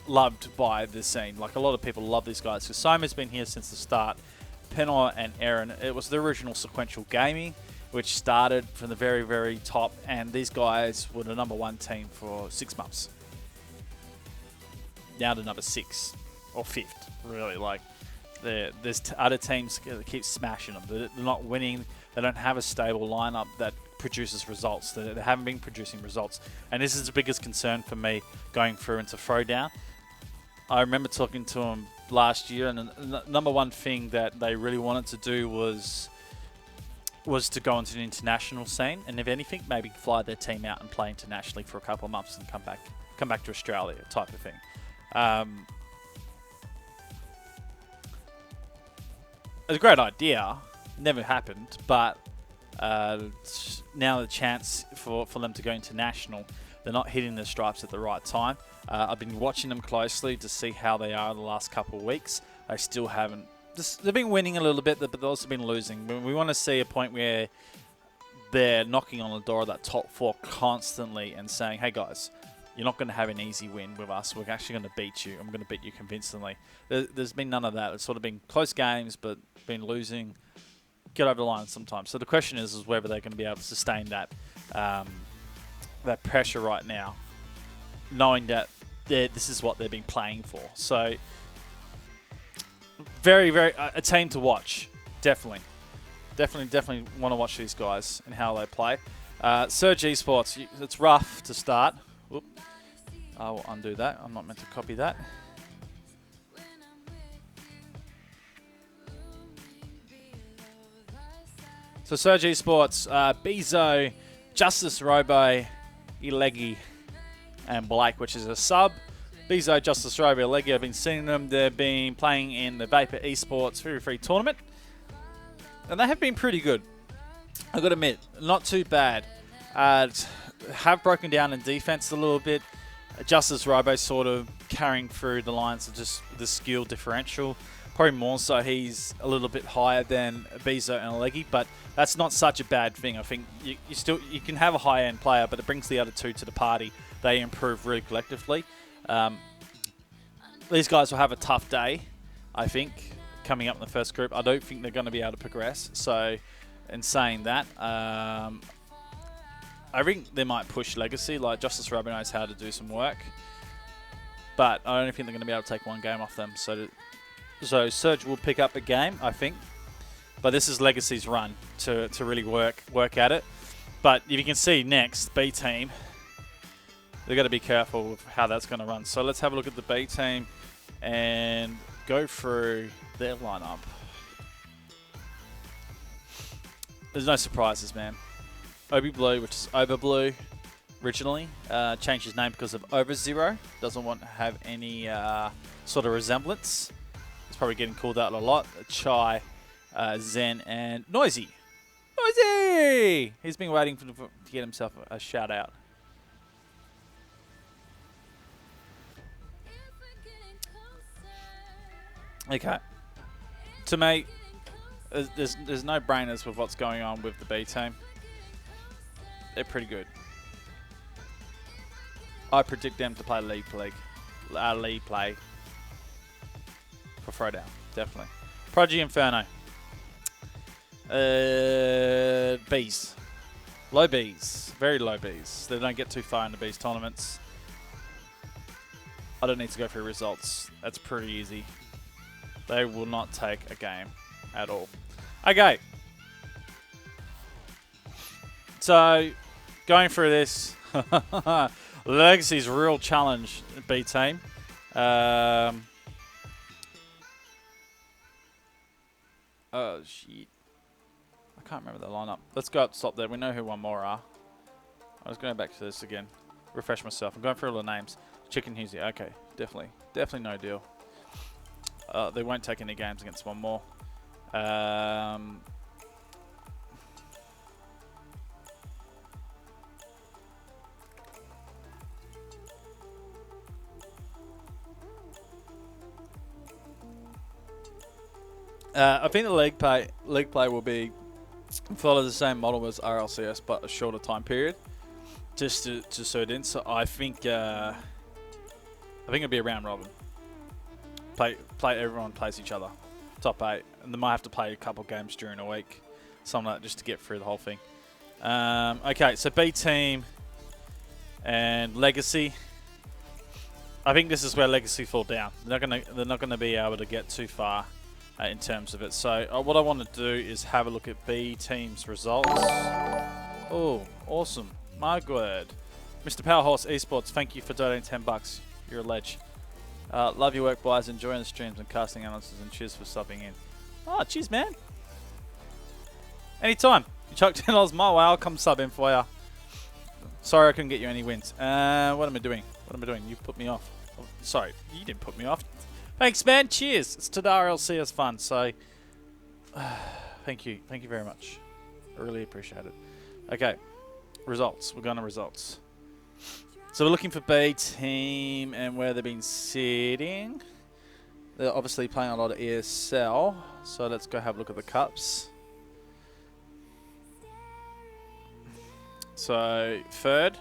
loved by the scene. Like, a lot of people love these guys. So Soma's been here since the start. Penor and Aaron. It was the original sequential gaming, which started from the very, very top, and these guys were the #1 team for 6 months. Now to number 6 or 5th, really. Like, there's other teams that keep smashing them. They're not winning. They don't have a stable lineup that produces results. They haven't been producing results, and this is the biggest concern for me going through into Throwdwn. I remember talking to them last year, and the #1 thing that they really wanted to do was to go into the international scene, and if anything, maybe fly their team out and play internationally for a couple of months and come back to Australia, type of thing. It's a great idea. Never happened, but now the chance for them to go international. They're not hitting their stripes at the right time. I've been watching them closely to see how they are the last couple of weeks. They still haven't. They've been winning a little bit, but they've also been losing. We want to see a point where they're knocking on the door of that top 4 constantly and saying, hey guys, you're not going to have an easy win with us. We're actually going to beat you. I'm going to beat you convincingly. There's been none of that. It's sort of been close games, but been losing. Get over the line sometimes. So the question is whether they're going to be able to sustain that that pressure right now, knowing that this is what they've been playing for. So very, very a team to watch. Definitely want to watch these guys and how they play. Surge Esports. It's rough to start. Whoop. I will undo that. I'm not meant to copy that. So Surge Esports, Bezo, Justice Robo, Ilegi, and Blake, which is a sub. Bezo, Justice Robo, Ilegi, I've been seeing them. They've been playing in the Vapor Esports free tournament, and they have been pretty good. I've got to admit, not too bad. Have broken down in defense a little bit. Justice Robo sort of carrying through the lines of just the skill differential. Probably more so he's a little bit higher than Bezo and Leggy, but that's not such a bad thing. I think you can have a high-end player, but it brings the other two to the party. They improve really collectively. These guys will have a tough day, I think, coming up in the first group. I don't think they're going to be able to progress. So, in saying that, I think they might push Legacy. Like, Justice Robo knows how to do some work, but I don't think they're going to be able to take one game off them. So Surge will pick up a game, I think. But this is Legacy's run to really work at it. But if you can see next, B team, they've got to be careful with how that's going to run. So let's have a look at the B team and go through their lineup. There's no surprises, man. Obi Blue, which is Over Blue originally, changed his name because of Over Zero. Doesn't want to have any sort of resemblance. He's probably getting called out a lot. Chai, Zen, and Noisy. Noisy! He's been waiting to get himself a shout out. Okay. To me, there's no brainers with what's going on with the B team. They're pretty good. I predict them to play league play for Throwdwn, definitely. Prodigy Inferno. Bs. Low Bs. Very low Bs. They don't get too far in the Bs tournaments. I don't need to go through results. That's pretty easy. They will not take a game at all. Okay. So, going through this, Legacy's real challenge, B team. Oh, shit. I can't remember the lineup. Let's go up the top there. We know who one more are. I was going back to this again. Refresh myself. I'm going through all the names. Chicken Husey. Okay, definitely. Definitely no deal. They won't take any games against one more. I think the league play will be follow the same model as RLCS, but a shorter time period, just to suit in. So I think it'll be a round robin. Play. Everyone plays each other. Top 8, and they might have to play a couple games during a week, something like that, just to get through the whole thing. Okay, so B team and Legacy. I think this is where Legacy fall down. They're not gonna be able to get too far in terms of it. So what I want to do is have a look at B team's results. Oh, awesome! My word, Mr. Powerhorse Esports, thank you for donating $10. You're a ledge. Love your work, boys. Enjoying the streams and casting analysis, and cheers for subbing in. Oh, cheers, man. Anytime. You chuck $10 my way, I'll come sub in for you. Sorry I couldn't get you any wins. What am I doing? You put me off. Oh, sorry, you didn't put me off. Thanks, man. Cheers. It's Tadar LCS fun. So, thank you. Thank you very much. I really appreciate it. Okay. Results. We're going to results. So we're looking for B team and where they've been sitting. They're obviously playing a lot of ESL. So let's go have a look at the cups. So third.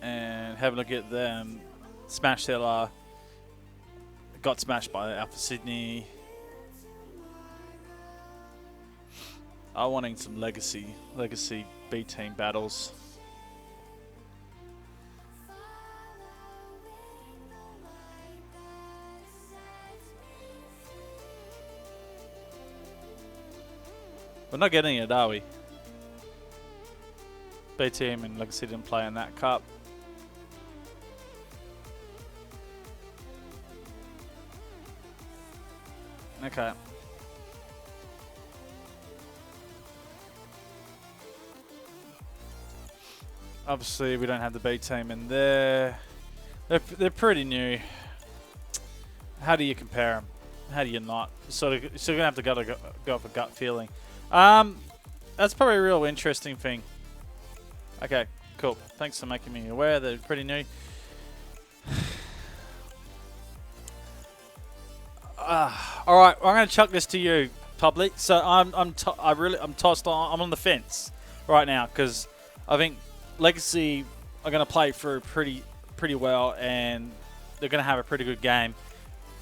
And have a look at them. Smash Seller. Got smashed by Alpha Sydney. I'm wanting some Legacy B team battles. We're not getting it, are we? B team and Legacy didn't play in that cup. Okay. Obviously, we don't have the B team in there. They're pretty new. How do you compare them? How do you not? You're gonna have to go for gut feeling. That's probably a real interesting thing. Okay, cool. Thanks for making me aware. They're pretty new. All right, I'm gonna chuck this to you, public. So I'm tossed on. I'm on the fence right now because I think Legacy are gonna play through pretty well, and they're gonna have a pretty good game.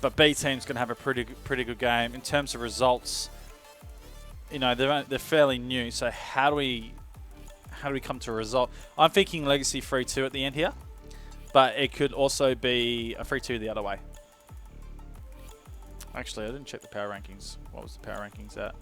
But B team's gonna have a pretty good game in terms of results. You know, they're fairly new. So how do we come to a result? I'm thinking Legacy 3-2 at the end here, but it could also be a 3-2 the other way. Actually, I didn't check the power rankings. What was the power rankings at?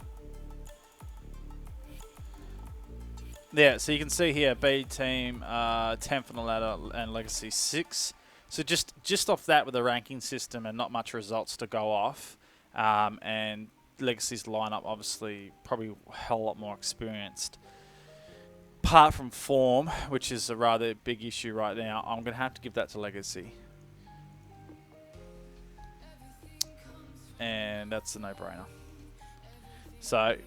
Yeah, so you can see here, B team 10th on the ladder and Legacy 6. So just off that with the ranking system and not much results to go off, and Legacy's lineup obviously probably a hell lot more experienced. Apart from form, which is a rather big issue right now, I'm going to have to give that to Legacy. And that's a no-brainer. So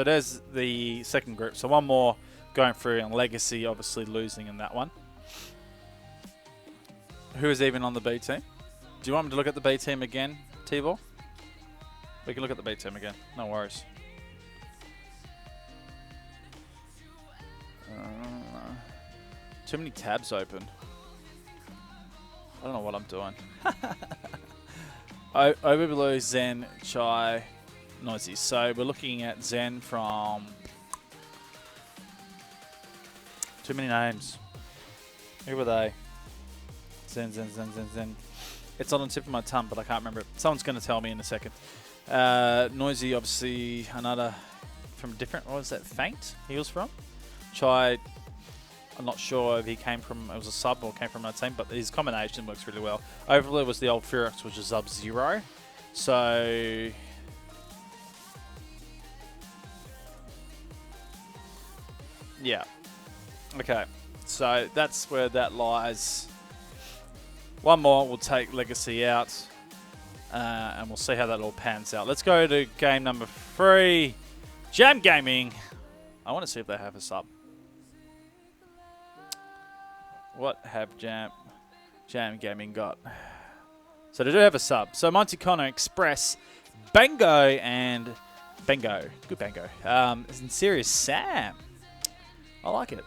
there's the second group. So one more going through, and Legacy obviously losing in that one. Who is even on the B team? Do you want me to look at the B team again, T-Ball? We can look at the B team again. No worries. Too many tabs open. I don't know what I'm doing. Over below Zen, Chai, Noisy. So we're looking at Zen from... Too many names. Who were they? Zen. It's on the tip of my tongue, but I can't remember it. Someone's going to tell me in a second. Noisy, obviously, another from different... What was that? Faint he was from? Chai, I'm not sure if he came from... It was a sub or came from another team, but his combination works really well. Overlord was the old Ferox, which is Sub-Zero. So... Yeah. Okay. So that's where that lies. One more, we'll take Legacy out. And we'll see how that all pans out. Let's go to game number 3. Jam Gaming. I want to see if they have a sub. What have Jam Gaming got? So they do have a sub. So Monty Connor, Express, Bango, and Bango. Good Bango. And Serious Sam. I like it.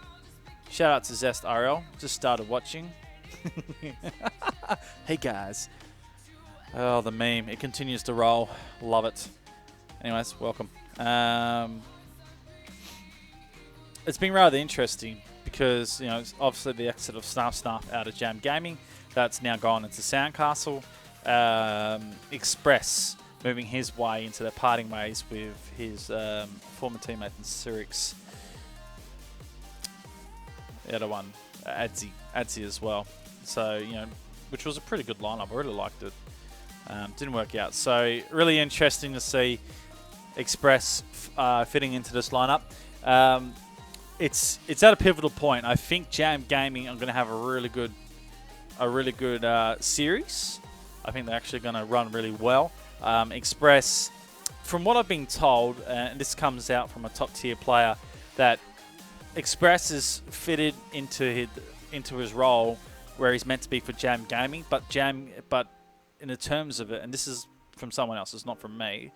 Shout out to Zest RL. Just started watching. Hey guys. Oh, the meme. It continues to roll. Love it. Anyways, welcome. It's been rather interesting because, you know, obviously the exit of Snarf out of Jam Gaming. That's now gone into Soundcastle. Express moving his way into their parting ways with his former teammate in Sirix. The other one, Adzi as well. So, you know, which was a pretty good lineup. I really liked it. Didn't work out. So, really interesting to see Express fitting into this lineup. It's at a pivotal point. I think Jam Gaming are going to have a really good series. I think they're actually going to run really well. Express, from what I've been told, and this comes out from a top tier player, that Express is fitted into his role where he's meant to be for Jam Gaming, but in the terms of it, and this is from someone else, it's not from me,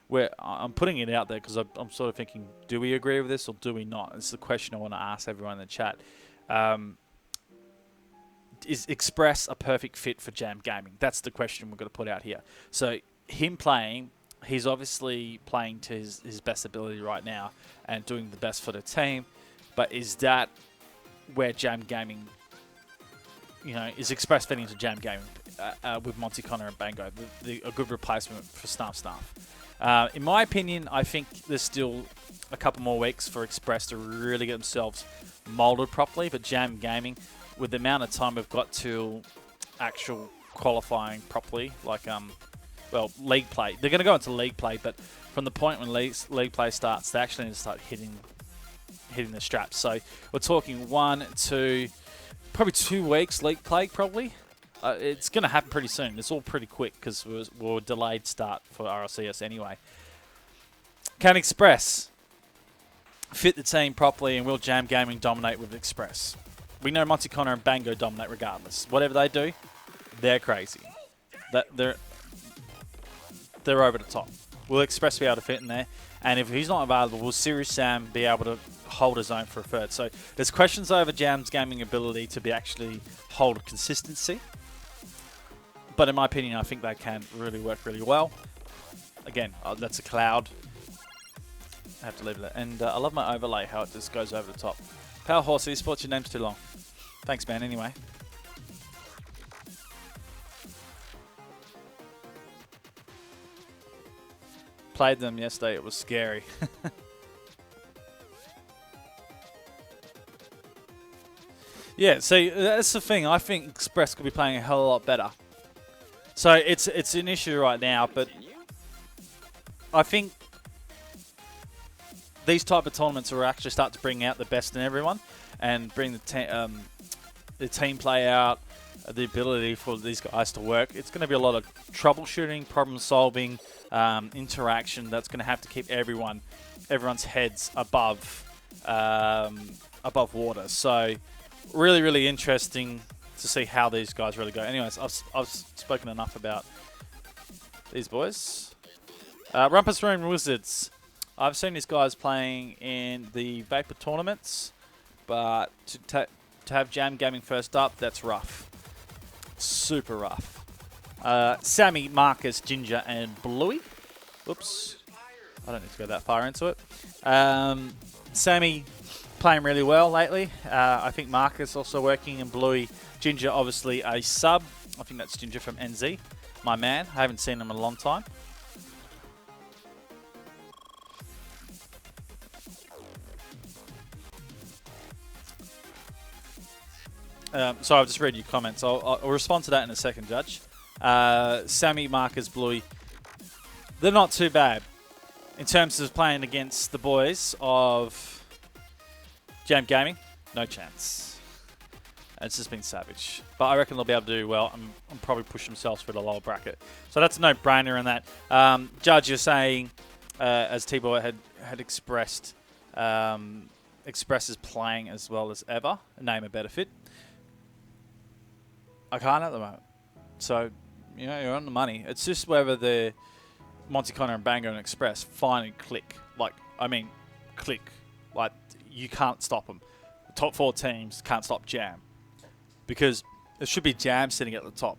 where I'm putting it out there because I'm sort of thinking, do we agree with this or do we not? This is the question I want to ask everyone in the chat. Is Express a perfect fit for Jam Gaming? That's the question we're going to put out here. So him playing, he's obviously playing to his best ability right now and doing the best for the team. But is that where Jam Gaming, you know, is Express fitting into Jam Gaming with Monty Connor and Bango, a good replacement for Snarf? In my opinion, I think there's still a couple more weeks for Express to really get themselves molded properly. But Jam Gaming, with the amount of time we've got to actual qualifying properly, like league play, they're going to go into league play. But from the point when league play starts, they actually need to start hitting the straps. So we're talking 1, 2, probably 2 weeks league play probably. It's going to happen pretty soon. It's all pretty quick because we're a delayed start for RLCS anyway. Can Express fit the team properly, and will Jam Gaming dominate with Express? We know Monty Connor and Bango dominate regardless. Whatever they do, they're crazy. They're over the top. Will Express be able to fit in there? And if he's not available, will Serious Sam be able to hold his own for a third? So there's questions over Jam's gaming ability to be actually hold consistency. But in my opinion, I think they can really work really well. Again, that's a cloud. I have to leave it there. And I love my overlay, how it just goes over the top. Power Horse Esports, your name's too long. Thanks, man, anyway. played them yesterday. It was scary. Yeah, see, that's the thing. I think Express could be playing a hell of a lot better. So it's an issue right now, but I think these type of tournaments will actually start to bring out the best in everyone and bring the team play out, the ability for these guys to work. It's going to be a lot of troubleshooting, problem solving, interaction. That's going to have to keep everyone's heads above water. So really, really interesting to see how these guys really go. Anyways, I've spoken enough about these boys. Rumpus Room Wizards. I've seen these guys playing in the Vapor tournaments, but to have Jam Gaming first up, that's rough. Super rough. Sammy, Marcus, Ginger, and Bluey. Whoops. I don't need to go that far into it. Sammy playing really well lately. I think Marcus also working, and Bluey. Ginger, obviously a sub. I think that's Ginger from NZ. My man. I haven't seen him in a long time. So I've just read your comments. I'll respond to that in a second, Judge. Sammy, Marcus, Bluey. They're not too bad in terms of playing against the boys of Jam Gaming. No chance. It's just been savage. But I reckon they'll be able to do well and probably push themselves for the lower bracket. So that's a no-brainer in that. Judge, you're saying, as T-Boy had expressed, Express is playing as well as ever. Name a better fit. I can't at the moment. So, you know, you're on the money. It's just whether the Monty Connor and Bango and Express finally click. Click. Like, you can't stop them. The top 4 teams can't stop Jam. Because it should be Jam sitting at the top.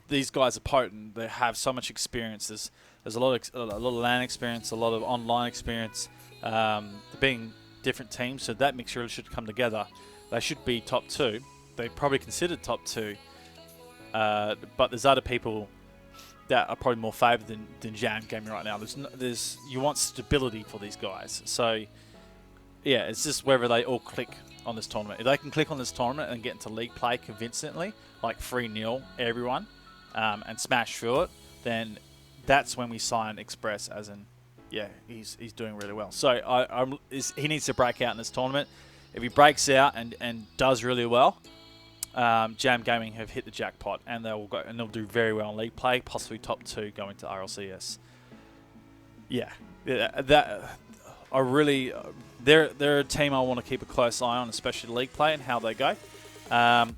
These guys are potent. They have so much experience. There's a lot of LAN experience, a lot of online experience. Being different teams, so that mixture really should come together. They should be top 2. They're probably considered top 2. But there's other people that are probably more favoured than Jam Gaming right now. You want stability for these guys. So, yeah, it's just whether they all click on this tournament. If they can click on this tournament and get into league play convincingly, like 3-0 everyone, and smash through it, then that's when we sign Express as in, yeah, he's doing really well. So he needs to break out in this tournament. If he breaks out and does really well, Jam Gaming have hit the jackpot, and they'll do very well in league play, possibly top 2 going to RLCS. Yeah, that I really they're a team I want to keep a close eye on, especially league play and how they go.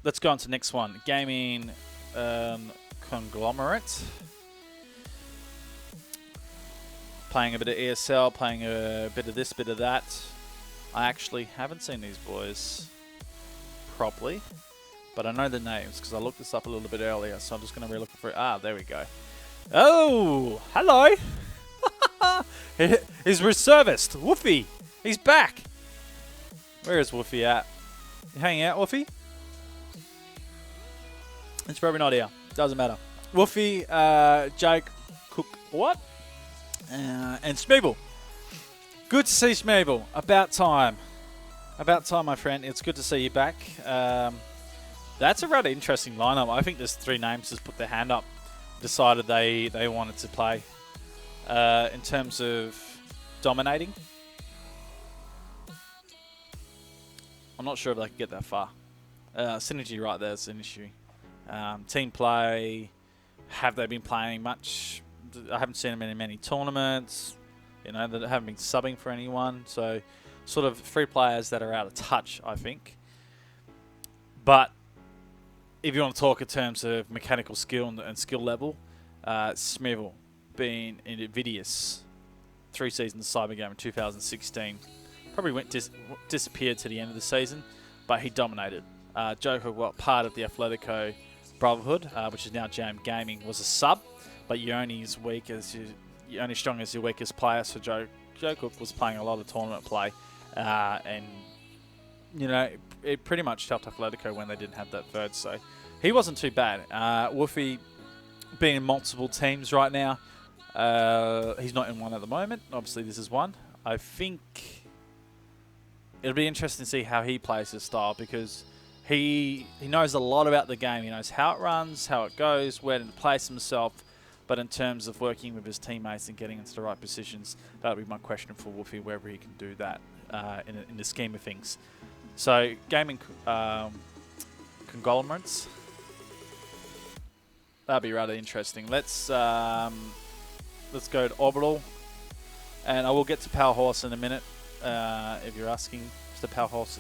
Let's go on to the next one. Gaming Conglomerate. Playing a bit of ESL, playing a bit of this, bit of that. I actually haven't seen these boys properly, but I know the names because I looked this up a little bit earlier, so I'm just going to re-look for it. Ah, there we go. Oh, hello. He's reserviced. Woofy. He's back. Where is Woofy at? You hanging out, Woofy? It's probably not here. Doesn't matter. Woofy, Jake, Cook, what? And Smeeble. Good to see Smeeble. About time. About time, my friend. It's good to see you back. That's a rather interesting lineup. I think there's 3 names just put their hand up, decided they wanted to play. In terms of dominating, I'm not sure if they can get that far. Synergy right there is an issue. Team play, have they been playing much? I haven't seen them in many tournaments. You know, they haven't been subbing for anyone. So, sort of 3 players that are out of touch, I think. But if you want to talk in terms of mechanical skill and skill level, Smeeble being invidious 3 seasons Cyber Game in 2016. Probably disappeared to the end of the season, but he dominated. Joker, part of the Athletico Brotherhood, which is now Jam Gaming, was a sub, but you're only strong as your weakest player. So Joe Cook was playing a lot of tournament play, and you know it pretty much helped Athletico when they didn't have that third. So he wasn't too bad. Woofy being in multiple teams right now. He's not in one at the moment. Obviously, this is one. I think it'll be interesting to see how he plays his style, because he knows a lot about the game. He knows how it runs, how it goes, where to place himself. But in terms of working with his teammates and getting into the right positions, that'll be my question for Wolfie, whether he can do that in the scheme of things. So, gaming conglomerates. That'll be rather interesting. Let's go to Orbital. And I will get to Power Horse in a minute, if you're asking. It's the Power Horse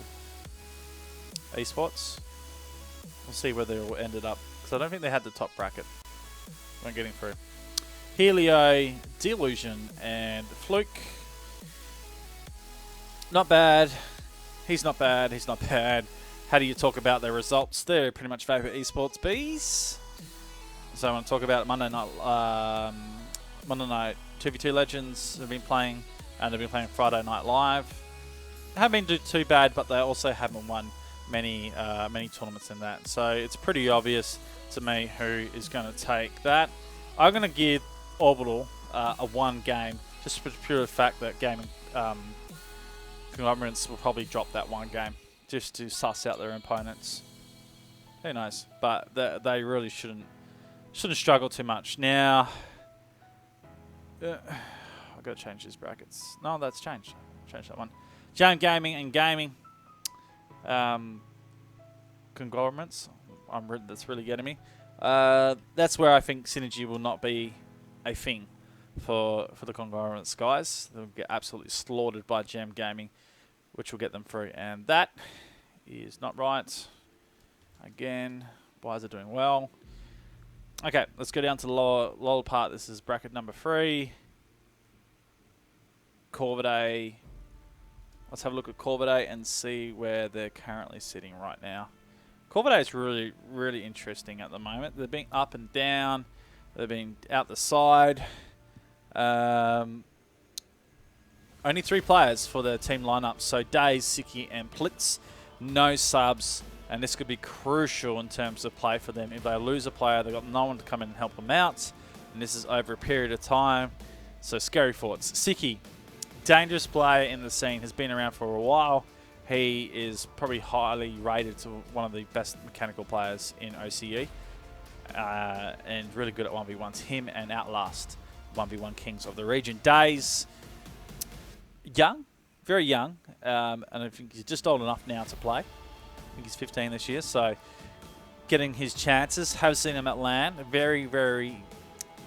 esports. We'll see where they all ended up, because I don't think they had the top bracket. I'm getting through. Helio, Delusion, and Fluke. Not bad. He's not bad. He's not bad. How do you talk about their results? They're pretty much favourite esports bees. So I want to talk about Monday night 2v2 Legends have been playing, and they've been playing Friday Night Live. They haven't been too bad, but they also haven't won many tournaments in that. So it's pretty obvious to me who is going to take that. I'm going to give Orbital a one game, just for the pure fact that gaming conglomerates will probably drop that one game just to suss out their opponents. Who knows? But they really shouldn't struggle too much. Now, I've got to change these brackets. No, that's changed. Change that one. Jam Gaming and Gaming conglomerates. That's really getting me. That's where I think synergy will not be a thing for the conglomerates, guys. They'll get absolutely slaughtered by Jam Gaming, which will get them through. And that is not right. Again, Wise are doing well. Okay, let's go down to the lower part. This is bracket number 3. Corvidae. Let's have a look at Corvidae and see where they're currently sitting right now. Corvidae is really, really interesting at the moment. They're being up and down. They've been out the side. Only 3 players for the team lineup. So Daze, Siki, and Plitz. No subs. And this could be crucial in terms of play for them. If they lose a player, they've got no one to come in and help them out. And this is over a period of time. So scary thoughts. Siki, dangerous player in the scene, has been around for a while. He is probably highly rated to one of the best mechanical players in OCE. And really good at 1v1s. Him and Outlast, 1v1 kings of the region. Daze, young, very young. And I think he's just old enough now to play. I think he's 15 this year, so getting his chances. Have seen him at LAN. Very, very,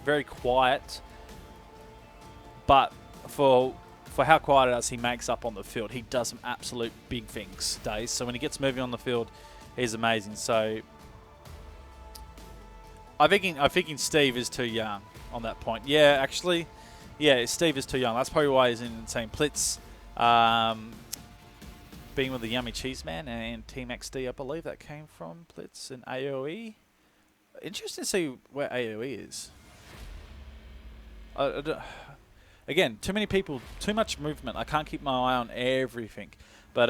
very quiet. But for how quiet it is, he makes up on the field. He does some absolute big things, Daze. So when he gets moving on the field, he's amazing. So I think Steve is too young on that point. Yeah, actually, yeah, Steve is too young. That's probably why he's in the team. Plitz, being with the Yummy Cheese Man and Team XD, I believe that came from Plitz and AOE. Interesting to see where AOE is. Again, too many people, too much movement. I can't keep my eye on everything. But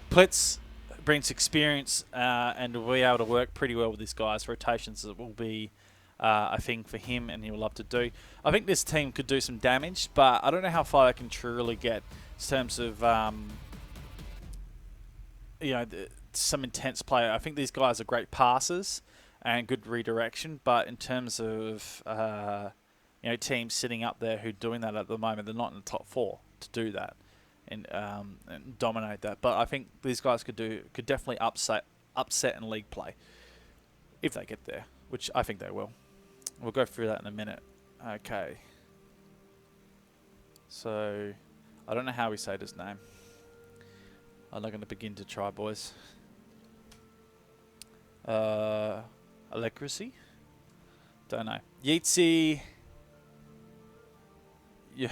Plitz brings experience and will be able to work pretty well with these guys. Rotations will be a thing for him, and he will love to do. I think this team could do some damage, but I don't know how far they can truly get in terms of some intense play. I think these guys are great passers and good redirection, but in terms of teams sitting up there who are doing that at the moment, they're not in the top 4 to do that and dominate that. But I think these guys could definitely upset in league play if they get there, which I think they will. We'll go through that in a minute. Okay. So I don't know how we say this name. I'm not going to begin to try, boys. Electricity? Don't know. Yeatsy. You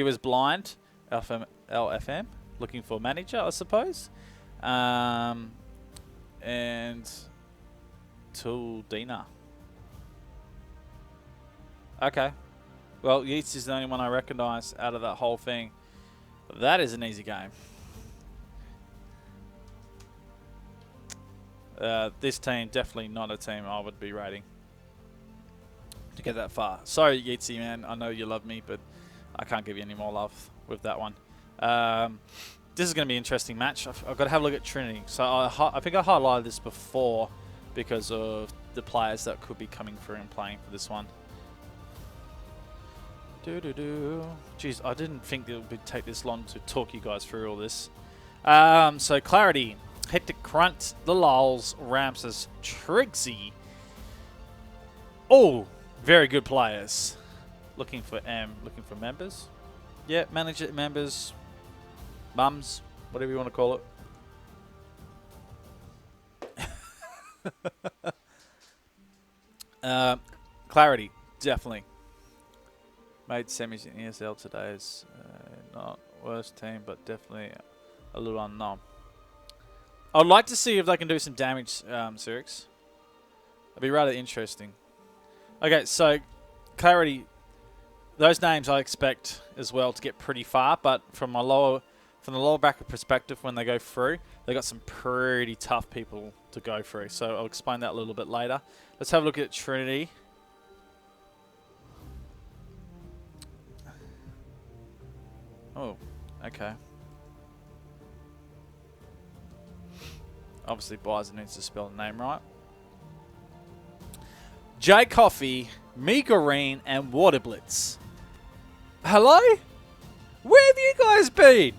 was blind. LFM. Looking for manager, I suppose. And Throwdwn. Okay. Well, Yeats is the only one I recognise out of that whole thing. But that is an easy game. This team, definitely not a team I would be rating. to get that far. Sorry, Yeatsy, man. I know you love me, but I can't give you any more love with that one. This is going to be an interesting match. I've got to have a look at Trinity. So I think I highlighted this before because of the players that could be coming through and playing for this one. Jeez, I didn't think it would take this long to talk you guys through all this. So Clarity, Hectic Crunt, the Lols, Ramses, Trixie. Oh, very good players. Looking for members. Yeah, manager, members, mums, whatever you want to call it. Clarity, definitely. Made semis in ESL today. Is not worst team, but definitely a little unknown. I'd like to see if they can do some damage, Sirix. It'd be rather interesting. Okay, so Clarity, those names I expect as well to get pretty far, but from the lower bracket perspective, when they go through, they got some pretty tough people to go through. So I'll explain that a little bit later. Let's have a look at Trinity. Oh, okay. Obviously, Bison needs to spell the name right. J Coffee, Megarine, and Waterblitz. Hello? Where have you guys been?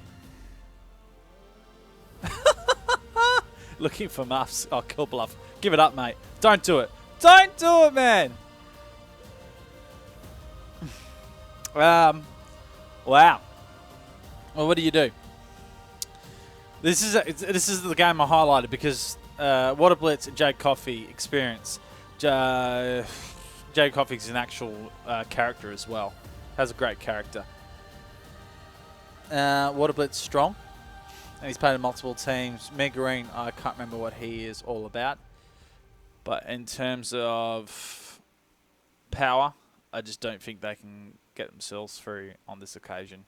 Looking for muffs. Oh, kill bluff. Give it up, mate. Don't do it. Don't do it, man. Wow. Well, what do you do? This is the game I highlighted because Waterblitz and Jade Coffee experience. Jade Coffee is an actual character as well. Has a great character. Waterblitz strong, and he's played in multiple teams. Megarine, I can't remember what he is all about, but in terms of power, I just don't think they can get themselves through on this occasion.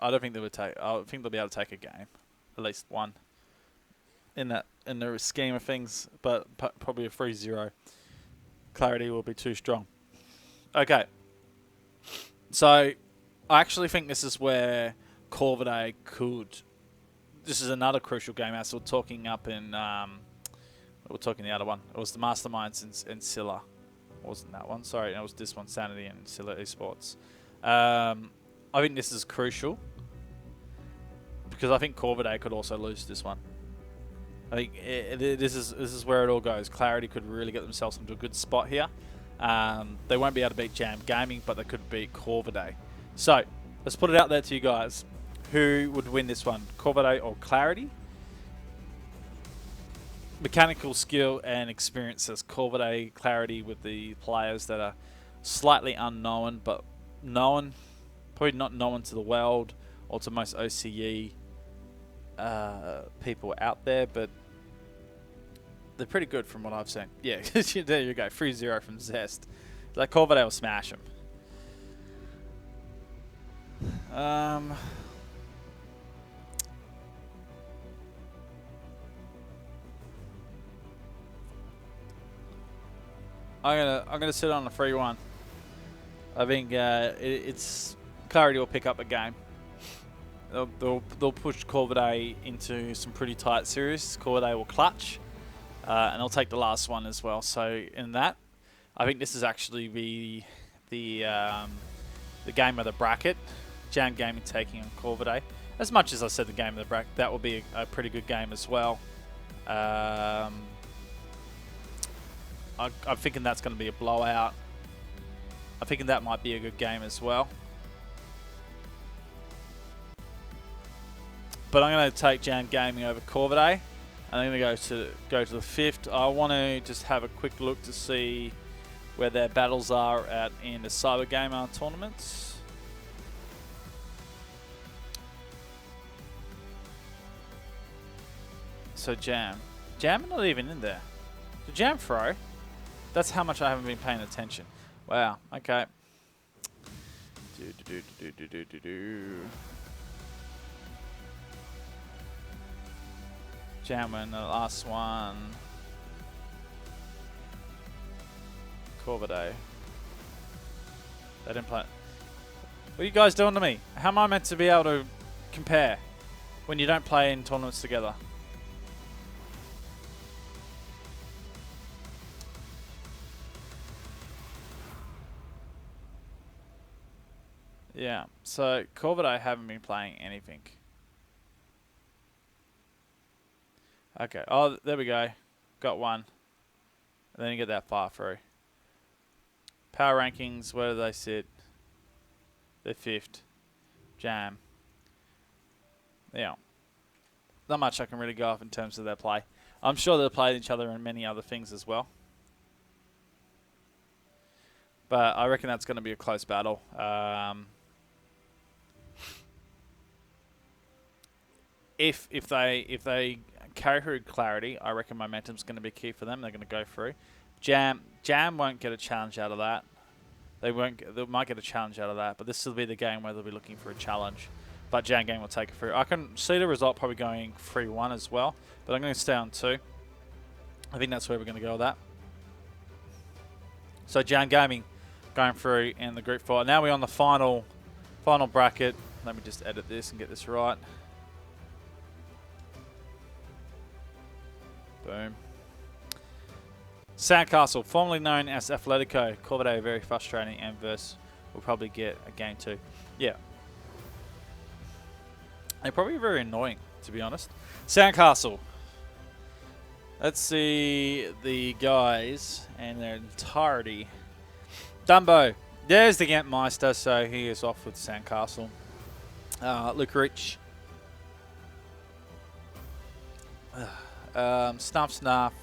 I don't think they would take. I think they'll be able to take a game, at least one. In the scheme of things, but probably a 3-0. Clarity will be too strong. Okay. So, I actually think this is where Corvidae could. This is another crucial game. As we're talking up in. We're talking the other one. It was the Masterminds and Scylla. It wasn't that one. Sorry, it was this one, Sanity and Scylla Esports. I think this is crucial because I think Corvidae could also lose this one. I think this is where it all goes. Clarity could really get themselves into a good spot here. They won't be able to beat Jam Gaming, but they could beat Corvidae. So let's put it out there to you guys. Who would win this one, Corvidae or Clarity? Mechanical skill and experience as Corvidae, Clarity with the players that are slightly unknown, but known. Probably not known to the world or to most OCE people out there, but they're pretty good from what I've seen. Yeah, there you go. 3-0 from Zest. Like Corvidae will smash him. I'm gonna sit on a 3-1. I think it's Clarity will pick up a game. They'll push Corvidae into some pretty tight series. Corvidae will clutch, and they'll take the last one as well. So in that, I think this is actually the game of the bracket. Jam Gaming taking on Corvidae. As much as I said the game of the bracket, that will be a pretty good game as well. I'm thinking that's going to be a blowout. I'm thinking that might be a good game as well. But I'm going to take Jam Gaming over Corvidae, and I'm going to go to the 5th. I want to just have a quick look to see where their battles are at in the Cyber Gamer tournaments. So Jam are not even in there. Did Jam throw? That's how much I haven't been paying attention. Wow. Okay. Jam win the last one. Corvidae. They didn't play. What are you guys doing to me? How am I meant to be able to compare when you don't play in tournaments together? Yeah, so Corvidae haven't been playing anything. Okay, oh, there we go. Got one. And then you get that far through. Power rankings, where do they sit? They're 5th. Jam. Yeah. Not much I can really go off in terms of their play. I'm sure they'll play each other in many other things as well. But I reckon that's going to be a close battle. If they carry through clarity, I reckon momentum's going to be key for them. They're going to go through. Jam won't get a challenge out of that. They might get a challenge out of that, but this will be the game where they'll be looking for a challenge. But Jam Game will take it through. I can see the result probably going 3-1 as well, but I'm going to stay on 2. I think that's where we're going to go with that. So Jam Gaming going through in the group 4. Now we're on the final bracket. Let me just edit this and get this right. Boom. Sandcastle, formerly known as Atletico. Corvidae, very frustrating, and Verse will probably get a game 2. Yeah. They're probably very annoying, to be honest. Sandcastle. Let's see the guys and their entirety. Dumbo. There's the Gentmeister, so he is off with Sandcastle. Luke Rich. Snuff.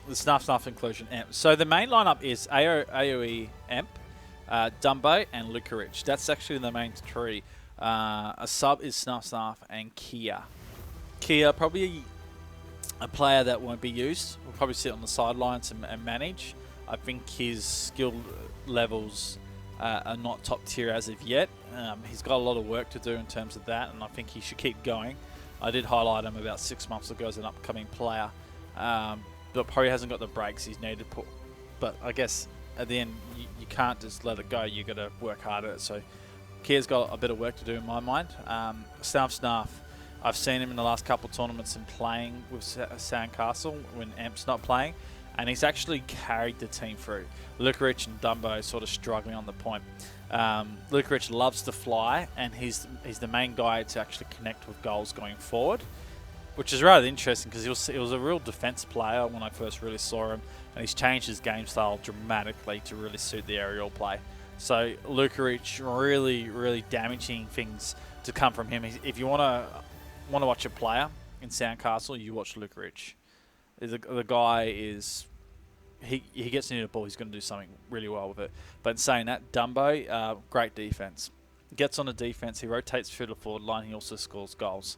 The Snuff inclusion Emp. So the main lineup is AOE Emp, Dumbo, and Lucarich. That's actually the main 3. A sub is Snuff and Kia. Kia, probably a player that won't be used. Will probably sit on the sidelines and manage. I think his skill levels are not top tier as of yet. He's got a lot of work to do in terms of that, and I think he should keep going. I did highlight him about 6 months ago as an upcoming player. But probably hasn't got the breaks he's needed. But I guess at the end, you can't just let it go. You've got to work hard at it. So Kia's got a bit of work to do in my mind. Snuff, I've seen him in the last couple of tournaments and playing with Sandcastle when Amp's not playing. And he's actually carried the team through. Lucarich and Dumbo sort of struggling on the point. Lucarich loves to fly, and he's the main guy to actually connect with goals going forward, which is rather interesting because he was a real defense player when I first really saw him, and he's changed his game style dramatically to really suit the aerial play. So Lucarich, really, really damaging things to come from him. If you want to watch a player in Sandcastle, you watch Lucarich. The guy is... He gets near the ball, he's going to do something really well with it. But in saying that, Dumbo, great defense. Gets on the defense, he rotates through the forward line, he also scores goals.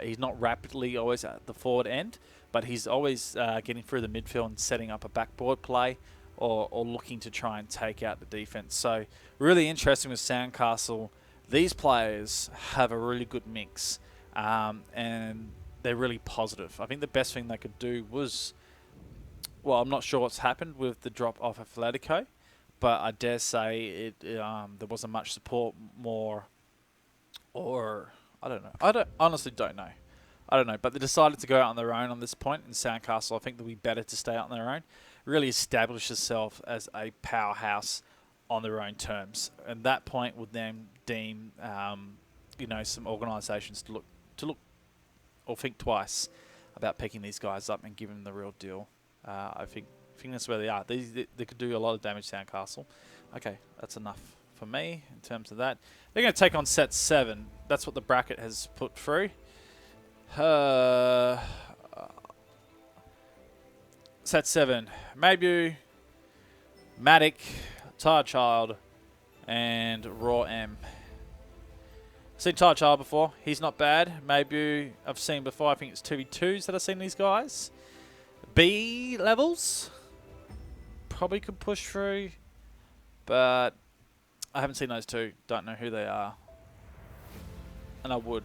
He's not rapidly always at the forward end, but he's always getting through the midfield and setting up a backboard play or looking to try and take out the defense. So really interesting with Sandcastle. These players have a really good mix, and they're really positive. I think the best thing they could do was... Well, I'm not sure what's happened with the drop off of Atletico, but I dare say there wasn't much support or I don't know. Honestly don't know. I don't know, but they decided to go out on their own on this point in Sandcastle. I think they'll be better to stay out on their own, really establish itself as a powerhouse on their own terms, and that point would then deem some organisations to look or think twice about picking these guys up and giving them the real deal. I think that's where they are. They could do a lot of damage to Sandcastle. Okay, that's enough for me in terms of that. They're going to take on set 7. That's what the bracket has put through. Set 7. Mabu, Matic, Tired Child, and Raw M. Seen Tired Child before. He's not bad. Mabu I've seen before. I think it's 2v2s that I've seen these guys. B levels probably could push through, but I haven't seen those two. Don't know who they are, and I would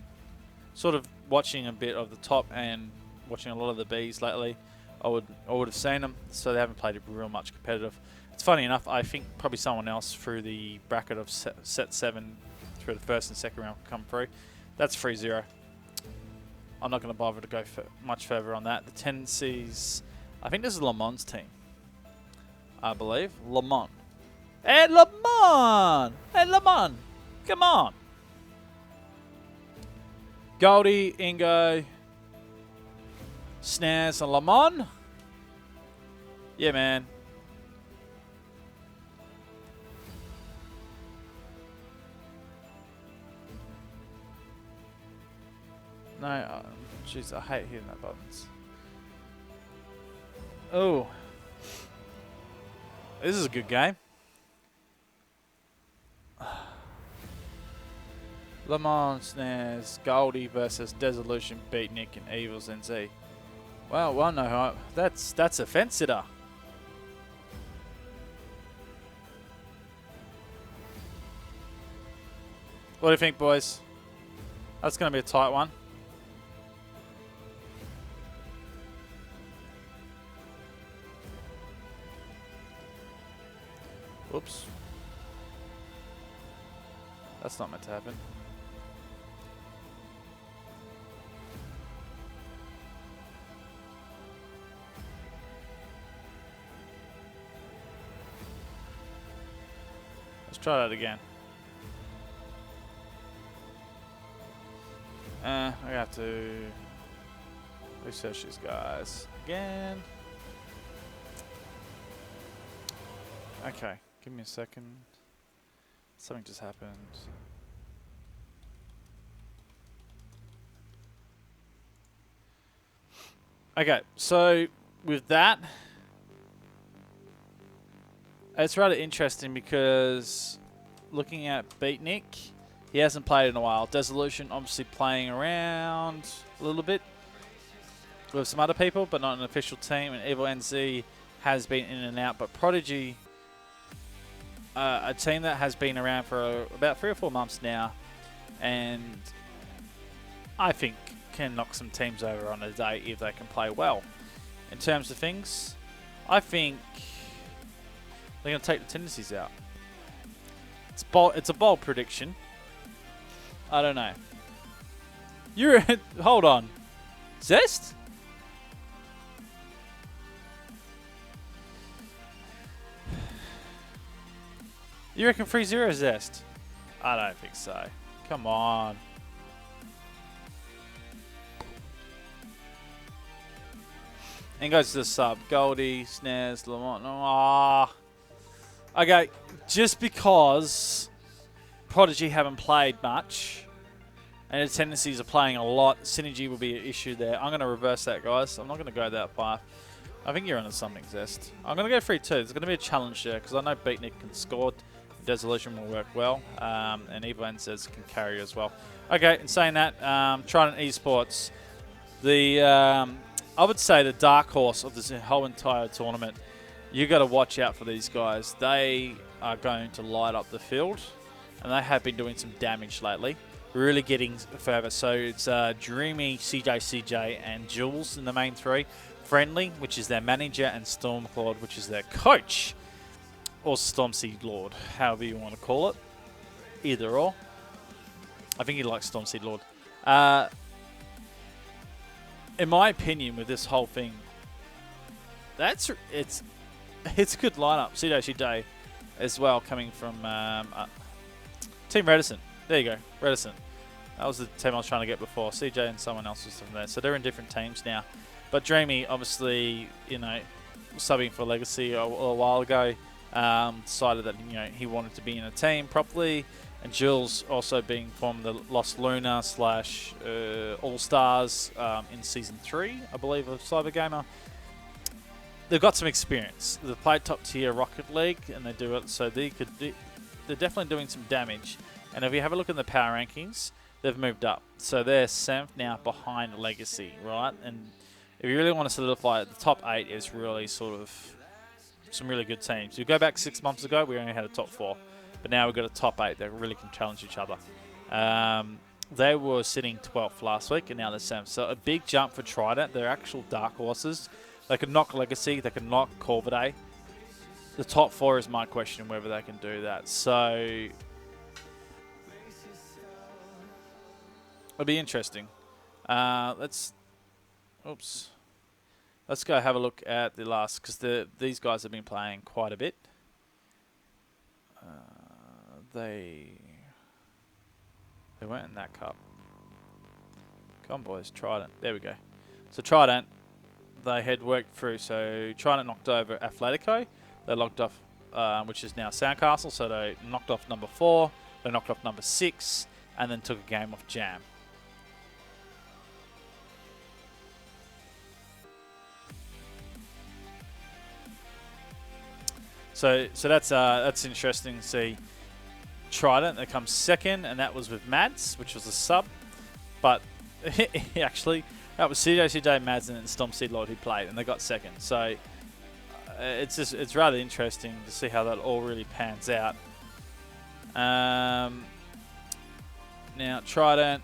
sort of watching a bit of the top and watching a lot of the Bs lately. I would have seen them. So they haven't played it real much competitive. It's funny enough, I think probably someone else through the bracket of set 7 through the first and second round will come through. That's 3-0. I'm not going to bother to go much further on that. The tendencies, I think this is Le Mans' team, I believe. Le Mans. Hey, Le Mans! Hey, Le Mans! Come on! Goldie, Ingo, Snares, and Le Mans. Yeah, man. No, jeez, I hate hitting that buttons. Oh. This is a good game. Le Mans, Snares, Goldie versus Desolution, Beatnik, and Evils NZ. Well, no, that's a fence sitter. What do you think, boys? That's going to be a tight one. Whoops. That's not meant to happen. Let's try that again. I have to research these guys again. Okay, give me a second. Something just happened. Okay, so with that, it's rather interesting because looking at Beatnik, he hasn't played in a while. Desolution obviously playing around a little bit with some other people, but not an official team. And Evil NZ has been in and out. But Prodigy, a team that has been around for about 3 or 4 months now, and I think can knock some teams over on a day if they can play well. In terms of things, I think they're going to take the tendencies out. It's bold. It's a bold prediction. I don't know. Hold on. Zest? You reckon 3-0 Zest? I don't think so. Come on. And goes to the sub. Goldie, Snares, Lamont. Ah. Okay, just because Prodigy haven't played much and the tendencies are playing a lot, synergy will be an issue there. I'm going to reverse that, guys. I'm not going to go that far. I think you're onto something, Zest. I'm going to go 3-2. There's going to be a challenge there because I know Beatnik can score. Desolution will work well. And Evan says can carry as well. Okay, in saying that, Throwdwn Esports, I would say the dark horse of this whole entire tournament. You got to watch out for these guys. They are going to light up the field, and they have been doing some damage lately. Really getting further. So it's Dreamy, CJ, and Jules in the main 3. Friendly, which is their manager, and Stormclawed, which is their coach, or Stormseed Lord, however you want to call it. Either or. I think he likes Stormseed Lord. In my opinion, with this whole thing, it's a good lineup. CJ as well, coming from Team Redison. There you go, Redison. That was the team I was trying to get before. CJ and someone else was from there. So they're in different teams now. But Dreamy, obviously, subbing for Legacy a while ago, decided that he wanted to be in a team properly. And Jules also being from the Lost Luna / All Stars in Season 3, I believe, of Cybergamer. They've got some experience. They played top tier Rocket League, and they do it, so they're definitely doing some damage. And if you have a look at the power rankings, they've moved up. So they're 7th now behind Legacy, right? And if you really want to solidify it, the top 8 is really sort of some really good teams. You go back 6 months ago, we only had a top 4. But now we've got a top 8 that really can challenge each other. They were sitting 12th last week, and now they're 7th. So a big jump for Throwdwn. They're actual dark horses. They could knock Legacy. They could knock Corvidae. The top 4 is my question whether they can do that. So it'll be interesting. Let's go have a look at the last, because these guys have been playing quite a bit. They weren't in that cup. Come on, boys. Trident. There we go. So Trident, they had worked through. So Trident knocked over Athletico. They locked off, which is now Sandcastle. So they knocked off number 4. They knocked off number 6, and then took a game off Jam. So that's interesting to see. Trident, that comes second, and that was with Mads, which was a sub. But actually, that was CJ, Mads, and Storm Seedlord who played, and they got second. So it's rather interesting to see how that all really pans out. Now Trident,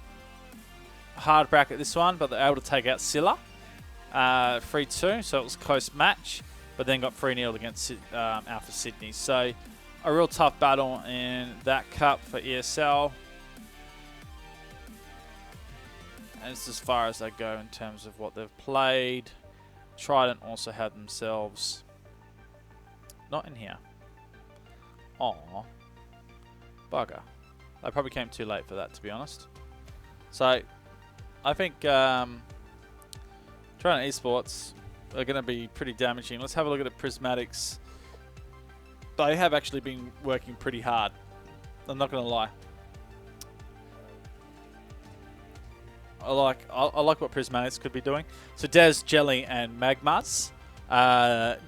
hard bracket this one, but they're able to take out Scylla 3-2, so it was a close match, but then got 3-0 against Alpha Sydney. So a real tough battle in that cup for ESL. And it's as far as they go in terms of what they've played. Trident also had themselves not in here. Aw, bugger. They probably came too late for that, to be honest. So I think Trident Esports are going to be pretty damaging. Let's have a look at the Prismatics. They have actually been working pretty hard. I'm not going to lie. I like what Prismatics could be doing. So Des, Jelly, and Magmas.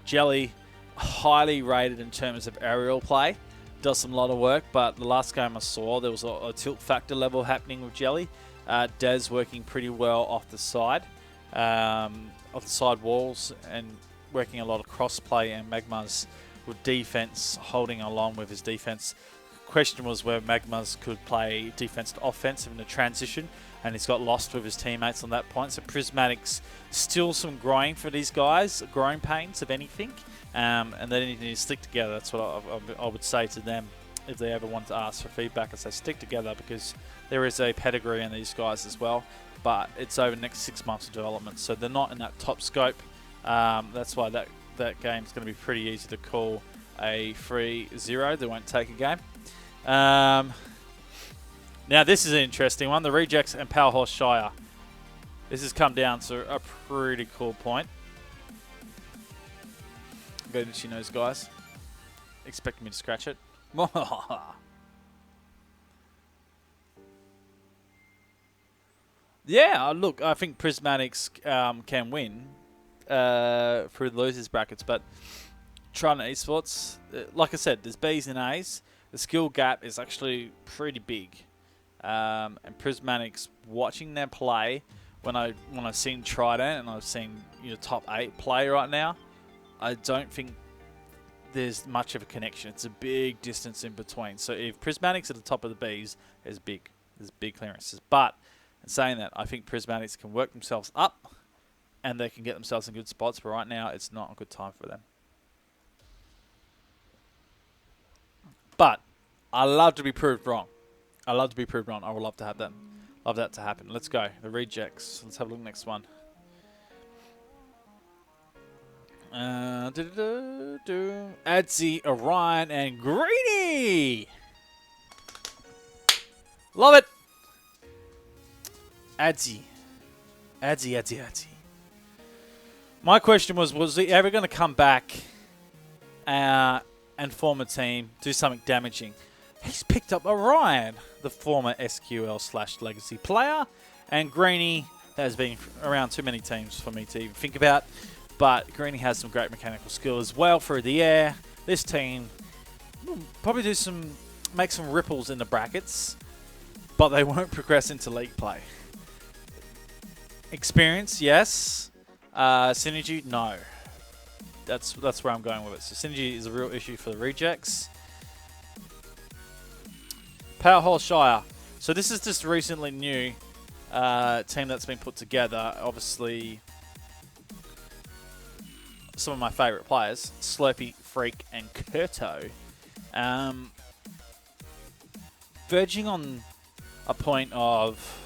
Jelly, highly rated in terms of aerial play. Does some lot of work, but the last game I saw, there was a tilt factor level happening with Jelly. Des working pretty well off the side walls, and working a lot of cross play, and Magmas with defense, holding along with his defense. Question was where Magmas could play defense to offensive in the transition, and he's got lost with his teammates on that point. So Prismatics, still some growing for these guys, growing pains if anything, and they need to stick together. That's what I would say to them if they ever want to ask for feedback. I say stick together, because there is a pedigree in these guys as well, but it's over the next 6 months of development, so they're not in that top scope. That's why that game's going to be pretty easy to call a 3-0. They won't take a game. Now this is an interesting one. The Rejects and Powerhorse Shire. This has come down to a pretty cool point. Good itchy nose, guys. Expecting me to scratch it. Yeah, look, I think Prismatics can win through the losers brackets, but Trident Esports, like I said, there's B's and A's. The skill gap is actually pretty big. And Prismatics, watching them play, when I've seen Trident and I've seen top 8 play right now, I don't think there's much of a connection. It's a big distance in between. So if Prismatics at the top of the B's, there's big clearances. But in saying that, I think Prismatics can work themselves up and they can get themselves in good spots. But right now, it's not a good time for them. But I love to be proved wrong. I would love to have that. Love that to happen. Let's go. The Rejects. Let's have a look at the next one. Adzi, Orion, and Greeny. Love it. Adzi. My question was he ever going to come back and form a team, do something damaging? He's picked up Orion, the former SQL/Legacy player, and Greeny has been around too many teams for me to even think about. But Greeny has some great mechanical skill as well through the air. This team will probably make some ripples in the brackets, but they won't progress into league play. Experience, yes. Synergy, no. That's where I'm going with it. So synergy is a real issue for the Rejects. Powerhorse Shire. So this is just recently new team that's been put together. Obviously, some of my favourite players, Slurpee, Freak, and Kurto. Verging on a point of...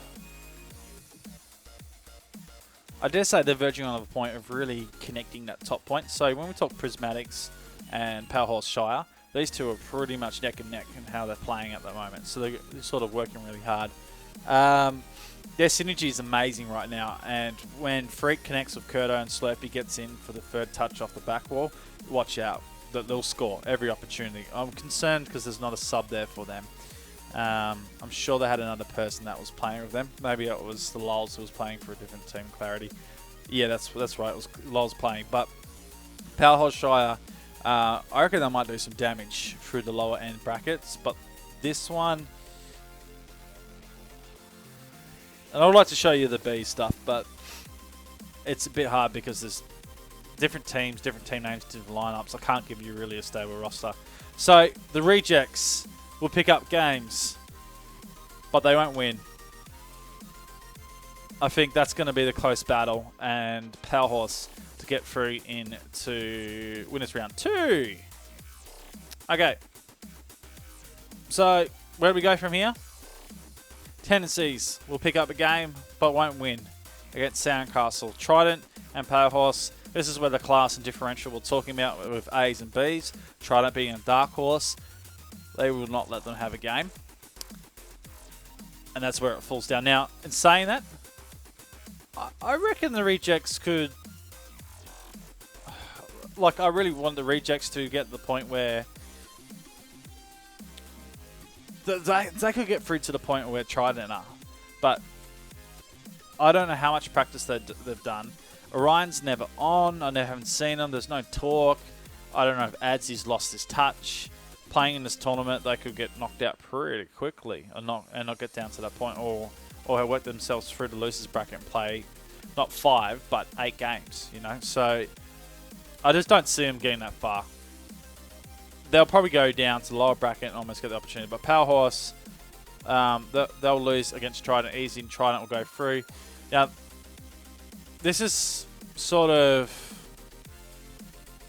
I dare say they're verging on a point of really connecting that top point. So when we talk Prismatics and Powerhouse Shire, these two are pretty much neck and neck in how they're playing at the moment. So they're sort of working really hard. Their synergy is amazing right now. And when Freak connects with Kurto and Slurpee gets in for the third touch off the back wall, watch out. They'll score every opportunity. I'm concerned because there's not a sub there for them. I'm sure they had another person that was playing with them. Maybe it was the Lols who was playing for a different team, Clarity. Yeah, that's right. It was Lols playing. But Powerhouse Shire, I reckon they might do some damage through the lower end brackets. But this one... And I would like to show you the B stuff, but it's a bit hard because there's different teams, different team names, different lineups. I can't give you really a stable roster. So the rejects will pick up games, but they won't win. I think that's going to be the close battle, and Powerhouse to get through into winners round 2. Okay. So where do we go from here? Tendencies will pick up a game, but won't win against Sandcastle. Trident and Powerhouse. This is where the class and differential we're talking about with A's and B's. Trident being a dark horse. They will not let them have a game. And that's where it falls down. Now, in saying that, I reckon the rejects could... Like, I really want the rejects to get to the point where... They could get through to the point where Trident are. But I don't know how much practice they've done. Orion's never on. I haven't seen them. There's no talk. I don't know if Adsy's lost his touch. Playing in this tournament, they could get knocked out pretty quickly and not get down to that point, or work themselves through the losers bracket and play not 5 but 8 games. You know, so I just don't see them getting that far. They'll probably go down to the lower bracket and almost get the opportunity. But Powerhouse, they'll lose against Trident easy, and Trident will go through. Now, this is sort of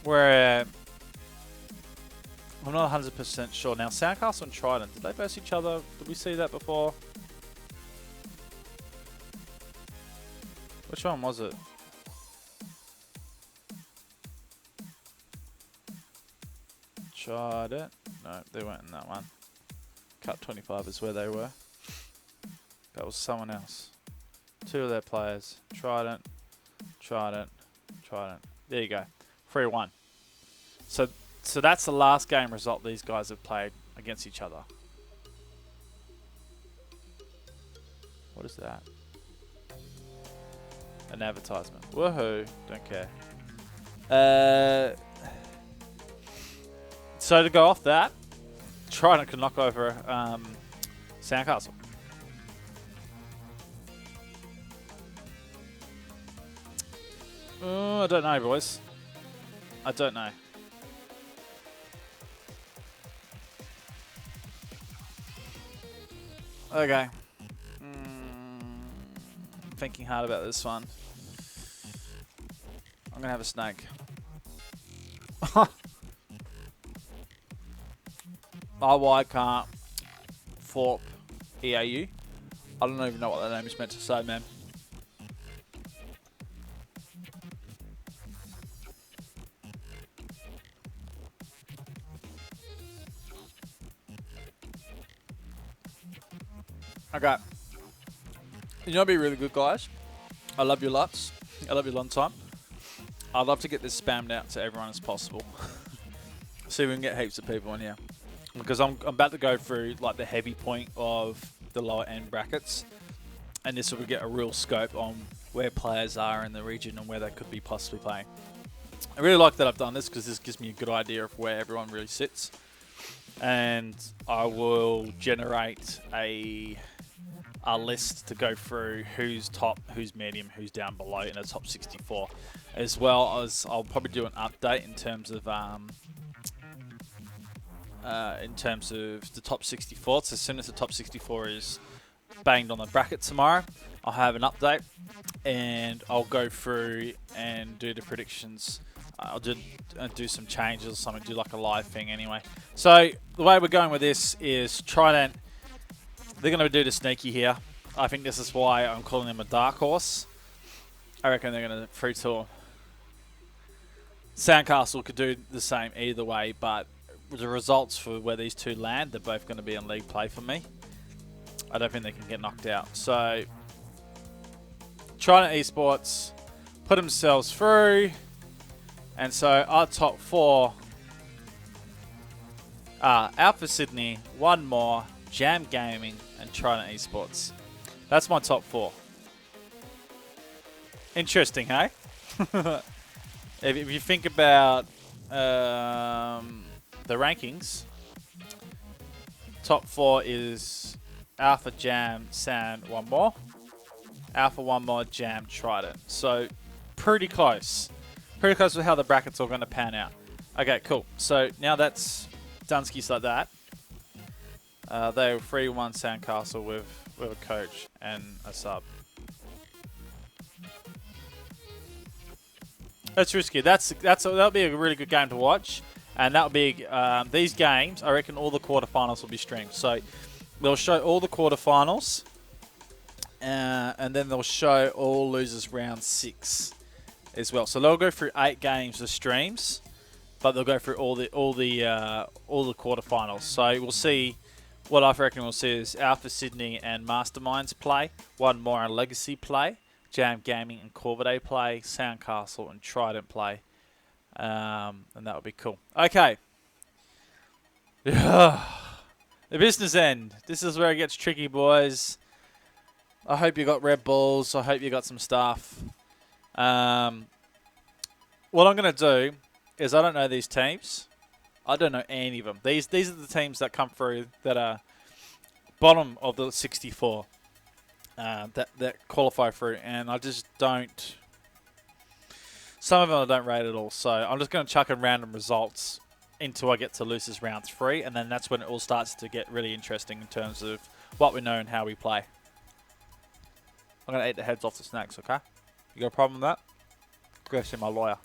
where I'm not 100% sure. Now, Sandcastle and Trident, did they verse each other? Did we see that before? Which one was it? Trident? No, they weren't in that one. Cut 25 is where they were. That was someone else. 2 of their players. Trident, Trident, Trident. There you go. 3-1. So that's the last game result these guys have played against each other. What is that? An advertisement. Woohoo. Don't care. So to go off that, Trident can knock over Sandcastle. I don't know, boys. I don't know. Okay. Thinking hard about this one. I'm gonna have a snake. RY can't Thorpe EAU. I don't even know what that name is meant to say, man. Okay. You know, be really good, guys. I love your lots. I love your long time. I'd love to get this spammed out to everyone as possible. See if we can get heaps of people in here. Because I'm about to go through like the heavy point of the lower end brackets. And this will get a real scope on where players are in the region and where they could be possibly playing. I really like that I've done this because this gives me a good idea of where everyone really sits. And I will generate a list to go through who's top, who's medium, who's down below in the top 64. As well as I'll probably do an update in terms of the top 64. So as soon as the top 64 is banged on the bracket tomorrow, I'll have an update and I'll go through and do the predictions I'll do some changes or something, do like a live thing anyway. So the way we're going with this is Throwdwn. They're going to do the sneaky here. I think this is why I'm calling them a dark horse. I reckon they're going to free tool. Sandcastle could do the same either way, but the results for where these two land, they're both going to be in league play for me. I don't think they can get knocked out. So Throwdwn Esports put themselves through. And so our top 4 are Alpha Sydney, One More, Jam Gaming, and Throwdwn Esports. That's my top 4. Interesting, hey? If you think about the rankings, top 4 is Alpha, Jam, Sand, One More. Alpha, One More, Jam, Throwdwn. So pretty close. Pretty close with how the brackets are going to pan out. Okay, cool. So now that's Dunskies like that. They were 3-1 Sandcastle with a coach and a sub. That's risky. That'll be a really good game to watch, and that'll be these games. I reckon all the quarterfinals will be streamed. So they'll show all the quarterfinals, and then they'll show all losers round 6 as well. So they'll go through 8 games of streams, but they'll go through all the quarterfinals. So we'll see. What I reckon we'll see is Alpha Sydney and Masterminds play, One More and Legacy play, Jam Gaming and Corvidae play, Sandcastle and Throwdwn play, and that would be cool. Okay. The business end. This is where it gets tricky, boys. I hope you got Red Bulls. I hope you got some stuff. What I'm going to do is I don't know these teams. I don't know any of them. These are the teams that come through that are bottom of the 64 that qualify through, and I just don't. Some of them I don't rate at all. So I'm just going to chuck in random results until I get to losers round 3, and then that's when it all starts to get really interesting in terms of what we know and how we play. I'm going to eat the heads off the snacks, okay? You got a problem with that? Go see my lawyer.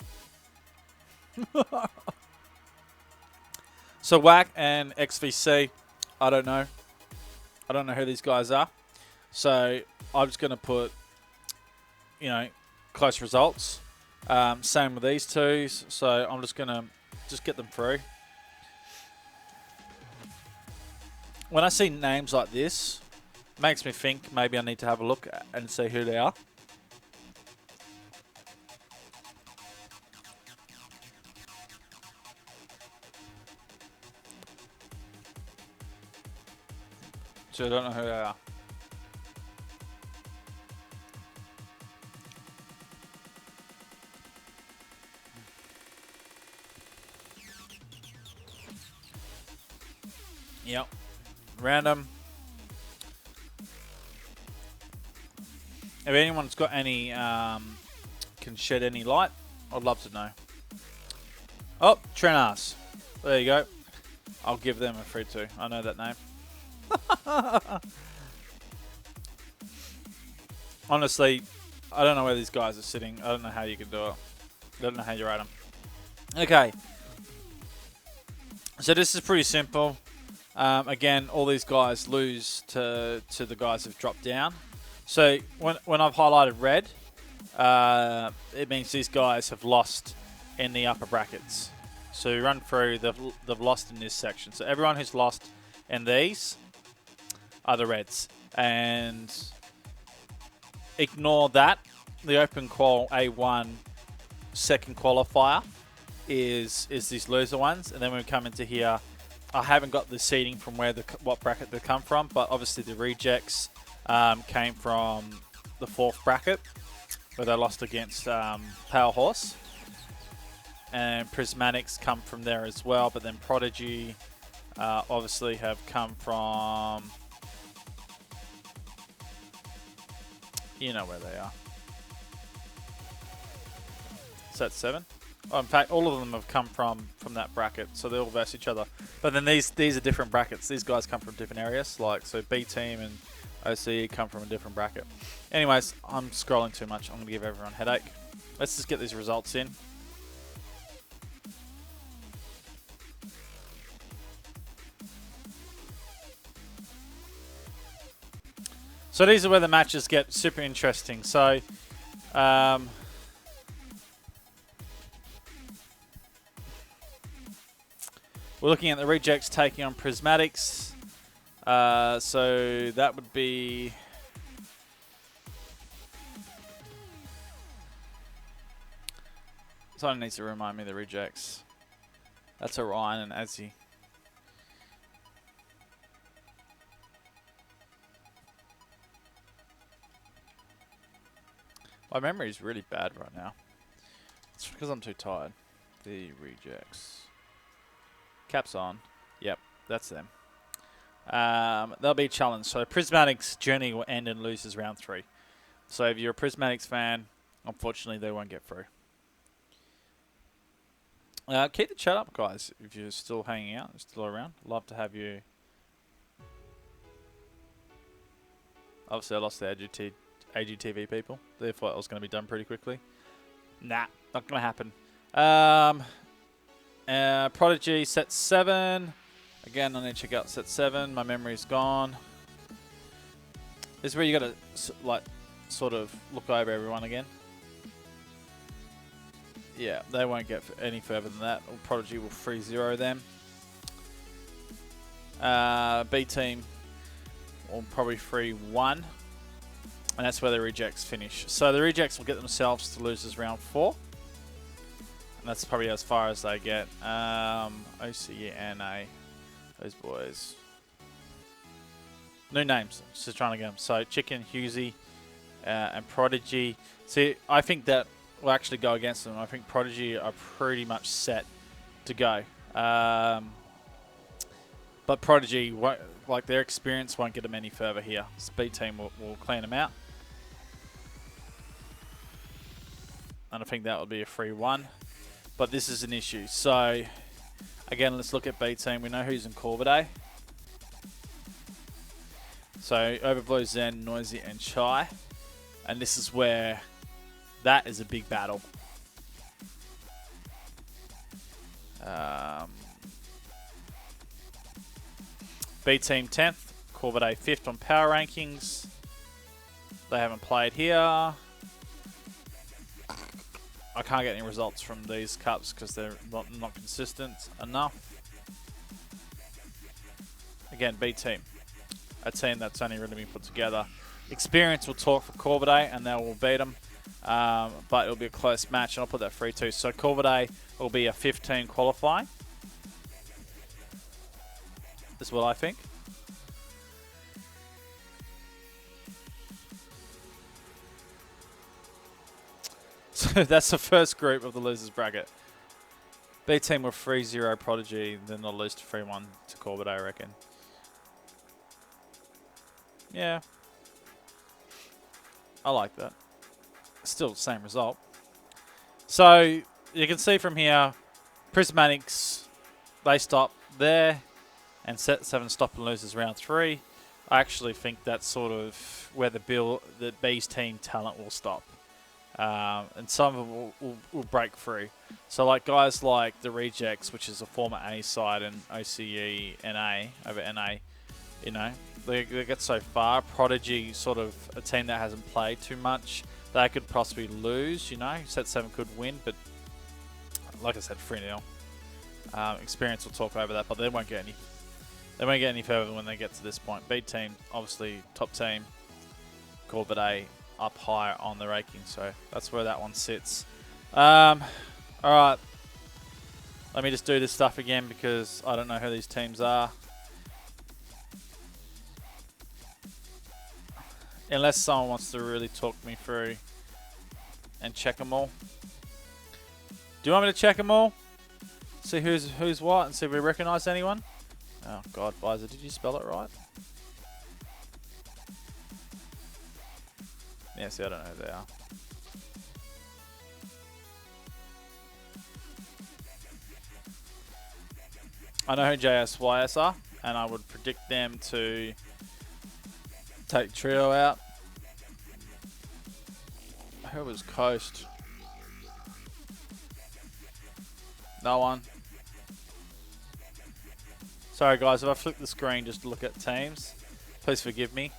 So WAC and XVC, I don't know. I don't know who these guys are. So I'm just going to put, close results. Same with these two. So I'm just going to get them through. When I see names like this, it makes me think maybe I need to have a look and see who they are. So I don't know who they are. Yep. Random. If anyone's got any, can shed any light, I'd love to know. Oh, Trenas. There you go. I'll give them a free 2. I know that name. Honestly, I don't know where these guys are sitting. I don't know how you can do it. I don't know how you rate them. Okay. So this is pretty simple. Again, all these guys lose to the guys who've dropped down. So when I've highlighted red, it means these guys have lost in the upper brackets. So we run through, they've lost in this section. So everyone who's lost in these are the reds. And ignore that. The open qual A1 second qualifier is these loser ones. And then when we come into here, I haven't got the seeding from what bracket they come from, but obviously the rejects came from the 4th bracket where they lost against Power Horse. And Prismatics come from there as well, but then Prodigy obviously have come from, you know where they are. Is that 7? Oh, in fact, all of them have come from that bracket, so they all verse each other. But then these are different brackets. These guys come from different areas, like so B team and OCE come from a different bracket. Anyways, I'm scrolling too much. I'm gonna give everyone a headache. Let's just get these results in. So these are where the matches get super interesting. So, we're looking at the rejects taking on prismatics. So that would be... Someone needs to remind me of the rejects. That's Orion and Azzy. My memory is really bad right now. It's because I'm too tired. The rejects. Caps on. Yep, that's them. They'll be a challenge. So Prismatic's journey will end and loses round 3. So if you're a Prismatics fan, unfortunately they won't get through. Keep the chat up, guys, if you're still hanging out, still around. Love to have you. Obviously, I lost the AGTV people. They thought it was going to be done pretty quickly. Nah, not going to happen. Prodigy, set 7. Again, I need to check out set 7. My memory's gone. This is where you got to, like, sort of look over everyone again. Yeah, they won't get any further than that. Prodigy will 3-0 them. B team will probably 3-1. And that's where the rejects finish. So the rejects will get themselves to losers round 4. And that's probably as far as they get. OCE, NA, those boys. New names, just trying to get them. So Chicken, Husey, and Prodigy. See, I think that will actually go against them. I think Prodigy are pretty much set to go. But Prodigy, like their experience, won't get them any further here. Speed team will clean them out. And I think that will be a 3-1. But this is an issue. So, again, let's look at B team. We know who's in Corvidae. So, Overblue, Zen, Noisy, and Chai. And this is where that is a big battle. B team 10th, Corvidae 5th on power rankings. They haven't played here. I can't get any results from these cups because they're not consistent enough. Again, B team, a team that's only really been put together. Experience will talk for Corvidae and they will beat them. But it'll be a close match, and I'll put that 3-2. So Corvidae will be a 15 qualifying. Is what I think. So that's the first group of the losers bracket. B team will 3-0 Prodigy, then they'll lose to 3-1 to Corvidae, I reckon. Yeah. I like that. Still the same result. So you can see from here, Prismatics, they stop there, and set 7 stop and loses round 3. I actually think that's sort of where the B's team talent will stop. And some of them will break through. So like guys like the Rejects, which is a former A side, and OCE NA over NA, you know, they get so far. Prodigy, sort of a team that hasn't played too much. They could possibly lose, you know. Set 7 could win, but like I said, 3-0. Experience will talk over that, but they won't get any. They won't get any further when they get to this point. B team, obviously top team. Corvidae up higher on the ranking, so that's where that one sits. All right, let me just do this stuff again because I don't know who these teams are. Unless someone wants to really talk me through and check them all. Do you want me to check them all? See who's what and see if we recognize anyone? Oh God, Visor, did you spell it right? Yeah, see, I don't know who they are. I know who JSYS are, and I would predict them to take Trio out. Who was Coast? No one. Sorry guys, if I flick the screen just to look at teams, please forgive me.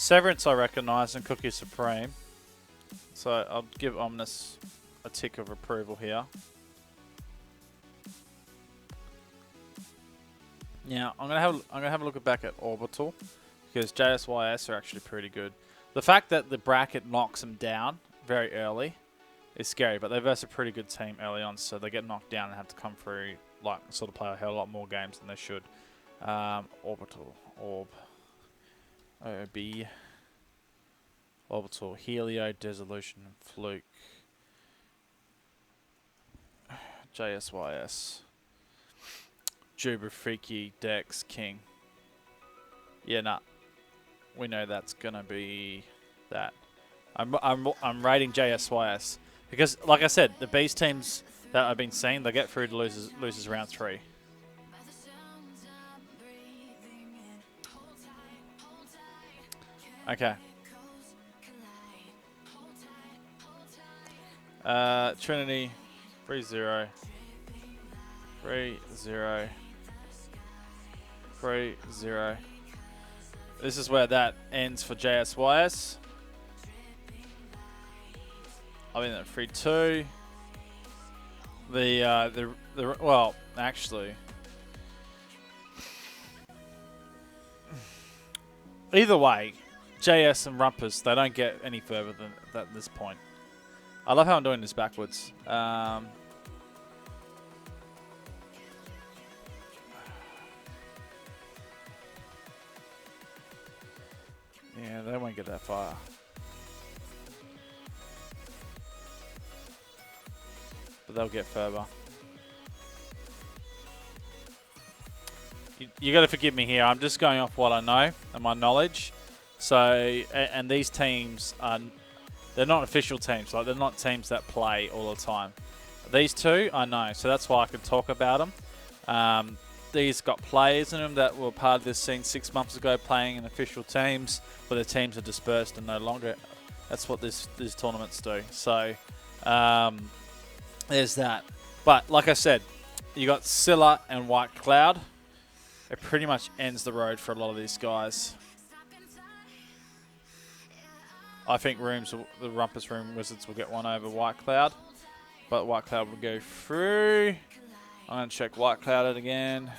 Severance I recognise and Cookie Supreme. So I'll give Omnis a tick of approval here. Now I'm gonna have a look back at Orbital because JSYS are actually pretty good. The fact that the bracket knocks them down very early is scary, but they verse a pretty good team early on, so they get knocked down and have to come through, like, sort of play a hell of a lot more games than they should. Orbital, Orb, OB, Orbital, Helio, Dissolution, Fluke, JSYS, Juba, Freaky, Dex, King. Yeah, nah. We know that's gonna be that. I'm rating JSYS because, like I said, the beast teams that I've been seeing, they get through to losers round 3. Okay. Trinity, 3-0, 3-0, 3-0. This is where that ends for JSYS. I mean, 3-2. Well, actually, either way, JS and Rumpus, they don't get any further than that at this point. I love how I'm doing this backwards. Yeah, they won't get that far. But they'll get further. You got to forgive me here. I'm just going off what I know and my knowledge. So, and these teams are, they're not official teams. Like, they're not teams that play all the time. These two, I know. So that's why I can talk about them. These got players in them that were part of this scene 6 months ago playing in official teams, but their teams are dispersed and no longer. That's what these tournaments do. So, there's that. But like I said, you got Scylla and White Cloud. It pretty much ends the road for a lot of these guys. I think the Rumpus Room Wizards will get one over White Cloud, but White Cloud will go through. I'm going to check White Cloud again.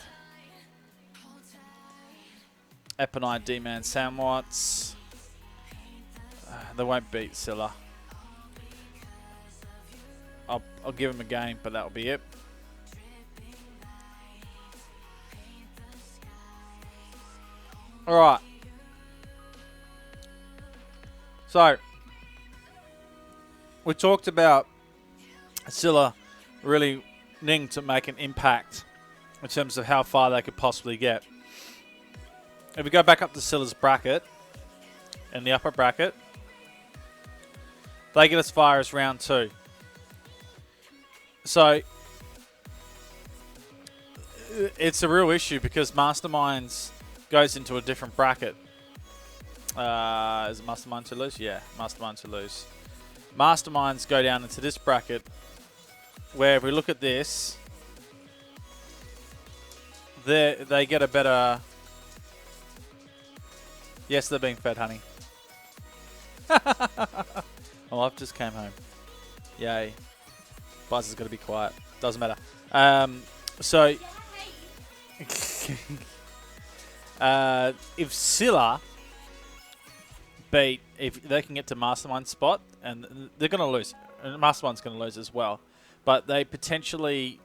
Eponine, D-Man, Samwats. They won't beat Scylla. I'll give them a game, but that'll be it. Alright. So, we talked about Scylla really needing to make an impact in terms of how far they could possibly get. If we go back up to Scylla's bracket, in the upper bracket, they get as far as round 2. So, it's a real issue because Masterminds goes into a different bracket. Is it Mastermind to lose? Yeah, Mastermind to lose. Masterminds go down into this bracket where if we look at this, they get a better... Yes, they're being fed, honey. My wife just came home. Yay. Buzz is going to be quiet. Doesn't matter. So... if Scylla if they can get to Mastermind spot, and they're going to lose. And Mastermind's going to lose as well. But they potentially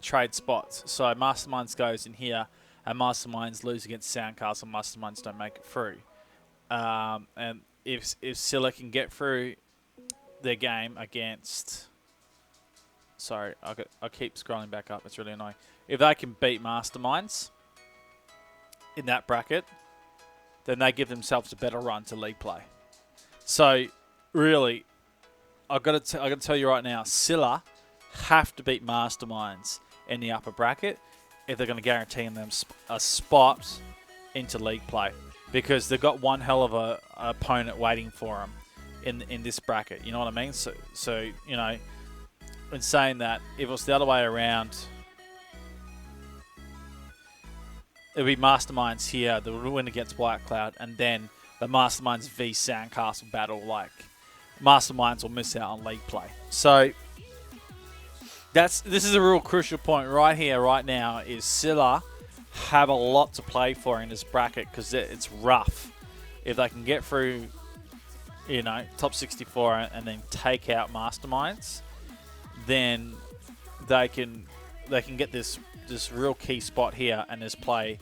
trade spots. So Masterminds goes in here, and Masterminds lose against Soundcastle. Masterminds don't make it through. And if Scylla can get through their game against... Sorry, I keep scrolling back up. It's really annoying. If they can beat Masterminds in that bracket, then they give themselves a better run to league play. So, really, I got to tell you right now, Scylla have to beat Masterminds in the upper bracket if they're going to guarantee them a spot into league play, because they've got one hell of a opponent waiting for them in this bracket. You know what I mean? So you know, in saying that, if it was the other way around, it would be Masterminds here that would win against White Cloud, and then the Masterminds v Sandcastle battle, like Masterminds will miss out on league play. So this is a real crucial point right here, right now, is Scylla have a lot to play for in this bracket because it's rough. If they can get through, you know, top 64 and then take out Masterminds, then they can get this real key spot here and this play.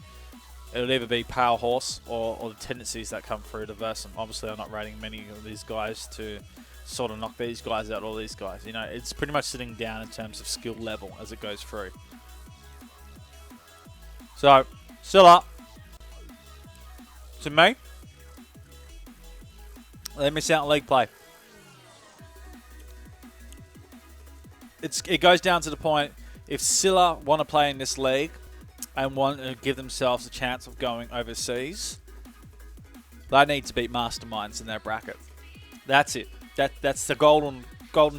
It'll either be Pale Horse or the tendencies that come through to verse them. Obviously, I'm not rating many of these guys to sort of knock these guys out, all these guys. You know, it's pretty much sitting down in terms of skill level as it goes through. So, still up. To me, they miss out on league play. It goes down to the point, if Scylla want to play in this league and want to give themselves a chance of going overseas, they need to beat Masterminds in their bracket. That's it. That's the golden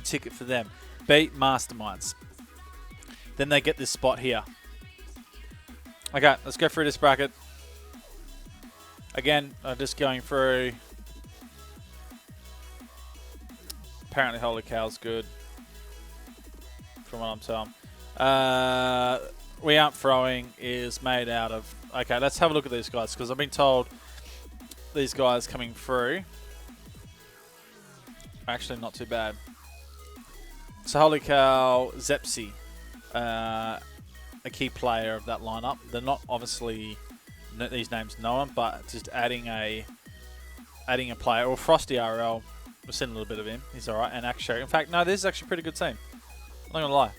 ticket for them. Beat Masterminds. Then they get this spot here. Okay, let's go through this bracket. Again, I'm just going through. Apparently Holy Cow's good, from what I'm told. We Aren't Throwing is made out of... Okay, let's have a look at these guys, because I've been told these guys coming through are actually not too bad. So Holy Cow, Zepsi, a key player of that lineup. They're not obviously these names know them, but just adding a player. Or Frosty RL, we've seen a little bit of him. He's alright. And actually, in fact, no, this is actually a pretty good team. I'm not gonna lie.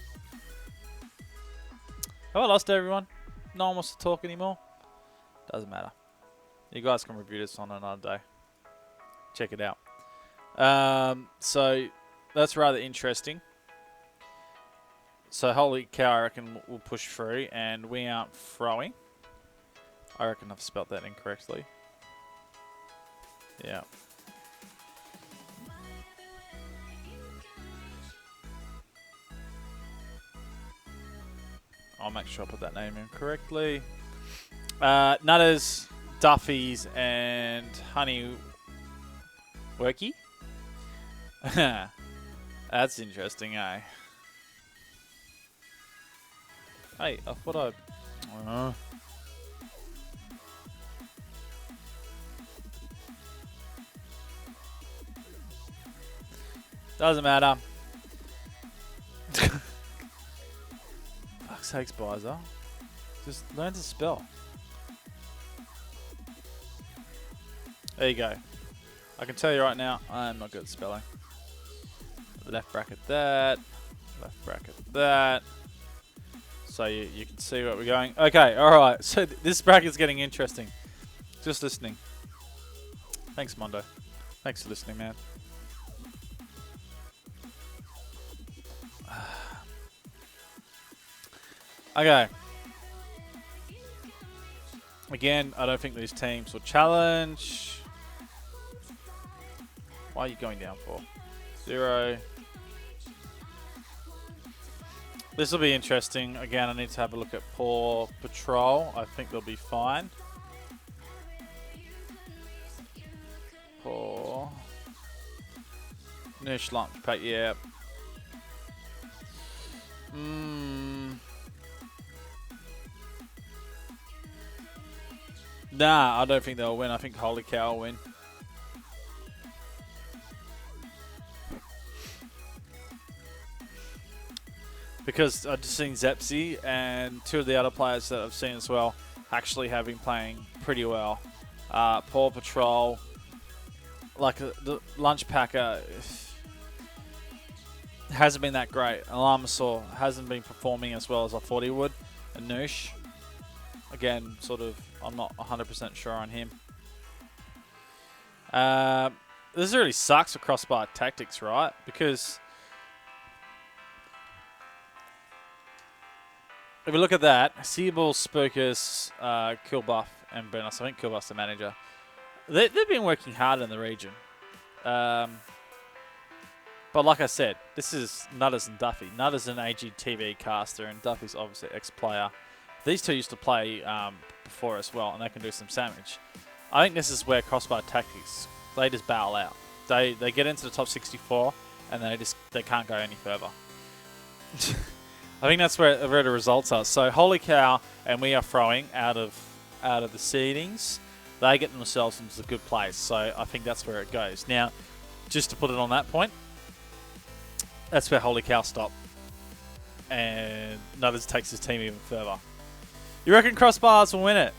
Have I lost everyone? No one wants to talk anymore? Doesn't matter. You guys can review this on another day. Check it out. So that's rather interesting. So Holy Cow, I reckon, will push through, and We Aren't Throwing. I reckon I've spelt that incorrectly. Yeah. I'll make sure I put that name in correctly. Nutters, Duffies, and Honey Worky. That's interesting, eh? Hey, I thought I'd... Doesn't matter. Fuck's sakes, Bizer. Just learn to spell. There you go. I can tell you right now, I'm not good at spelling. Left bracket that. Left bracket that. So you can see where we're going. Okay, alright. So this bracket's getting interesting. Just listening. Thanks, Mondo. Thanks for listening, man. Okay. Again, I don't think these teams will challenge. Why are you going down for? 0. This will be interesting. Again, I need to have a look at Paw Patrol. I think they'll be fine. Paw. Niche Launch Pack, yeah. Nah, I don't think they'll win. I think Holy Cow will win. Because I've just seen Zepsi and 2 of the other players that I've seen as well actually have been playing pretty well. Paw Patrol, like the Lunch Packer, hasn't been that great. Alarmasaur hasn't been performing as well as I thought he would. And Noosh, again, sort of, I'm not 100% sure on him. This really sucks for Crossbar Tactics, right? Because if you look at that, Seaball, Spookus, Killbuff, and Burnus, I think Killbuff's the manager. They've been working hard in the region. But like I said, this is Nutters and Duffy. Nutters an AGTV caster, and Duffy's obviously ex-player. These two used to play before as well, and they can do some damage. I think this is where Crossbar Tactics, they just bow out. They get into the top 64 and they can't go any further. I think that's where the results are. So Holy Cow and We Are Throwing out of the seedings, they get themselves into a good place. So I think that's where it goes. Now, just to put it on that point, that's where Holy Cow stop. And Nutters takes his team even further. You reckon Crossbars will win it?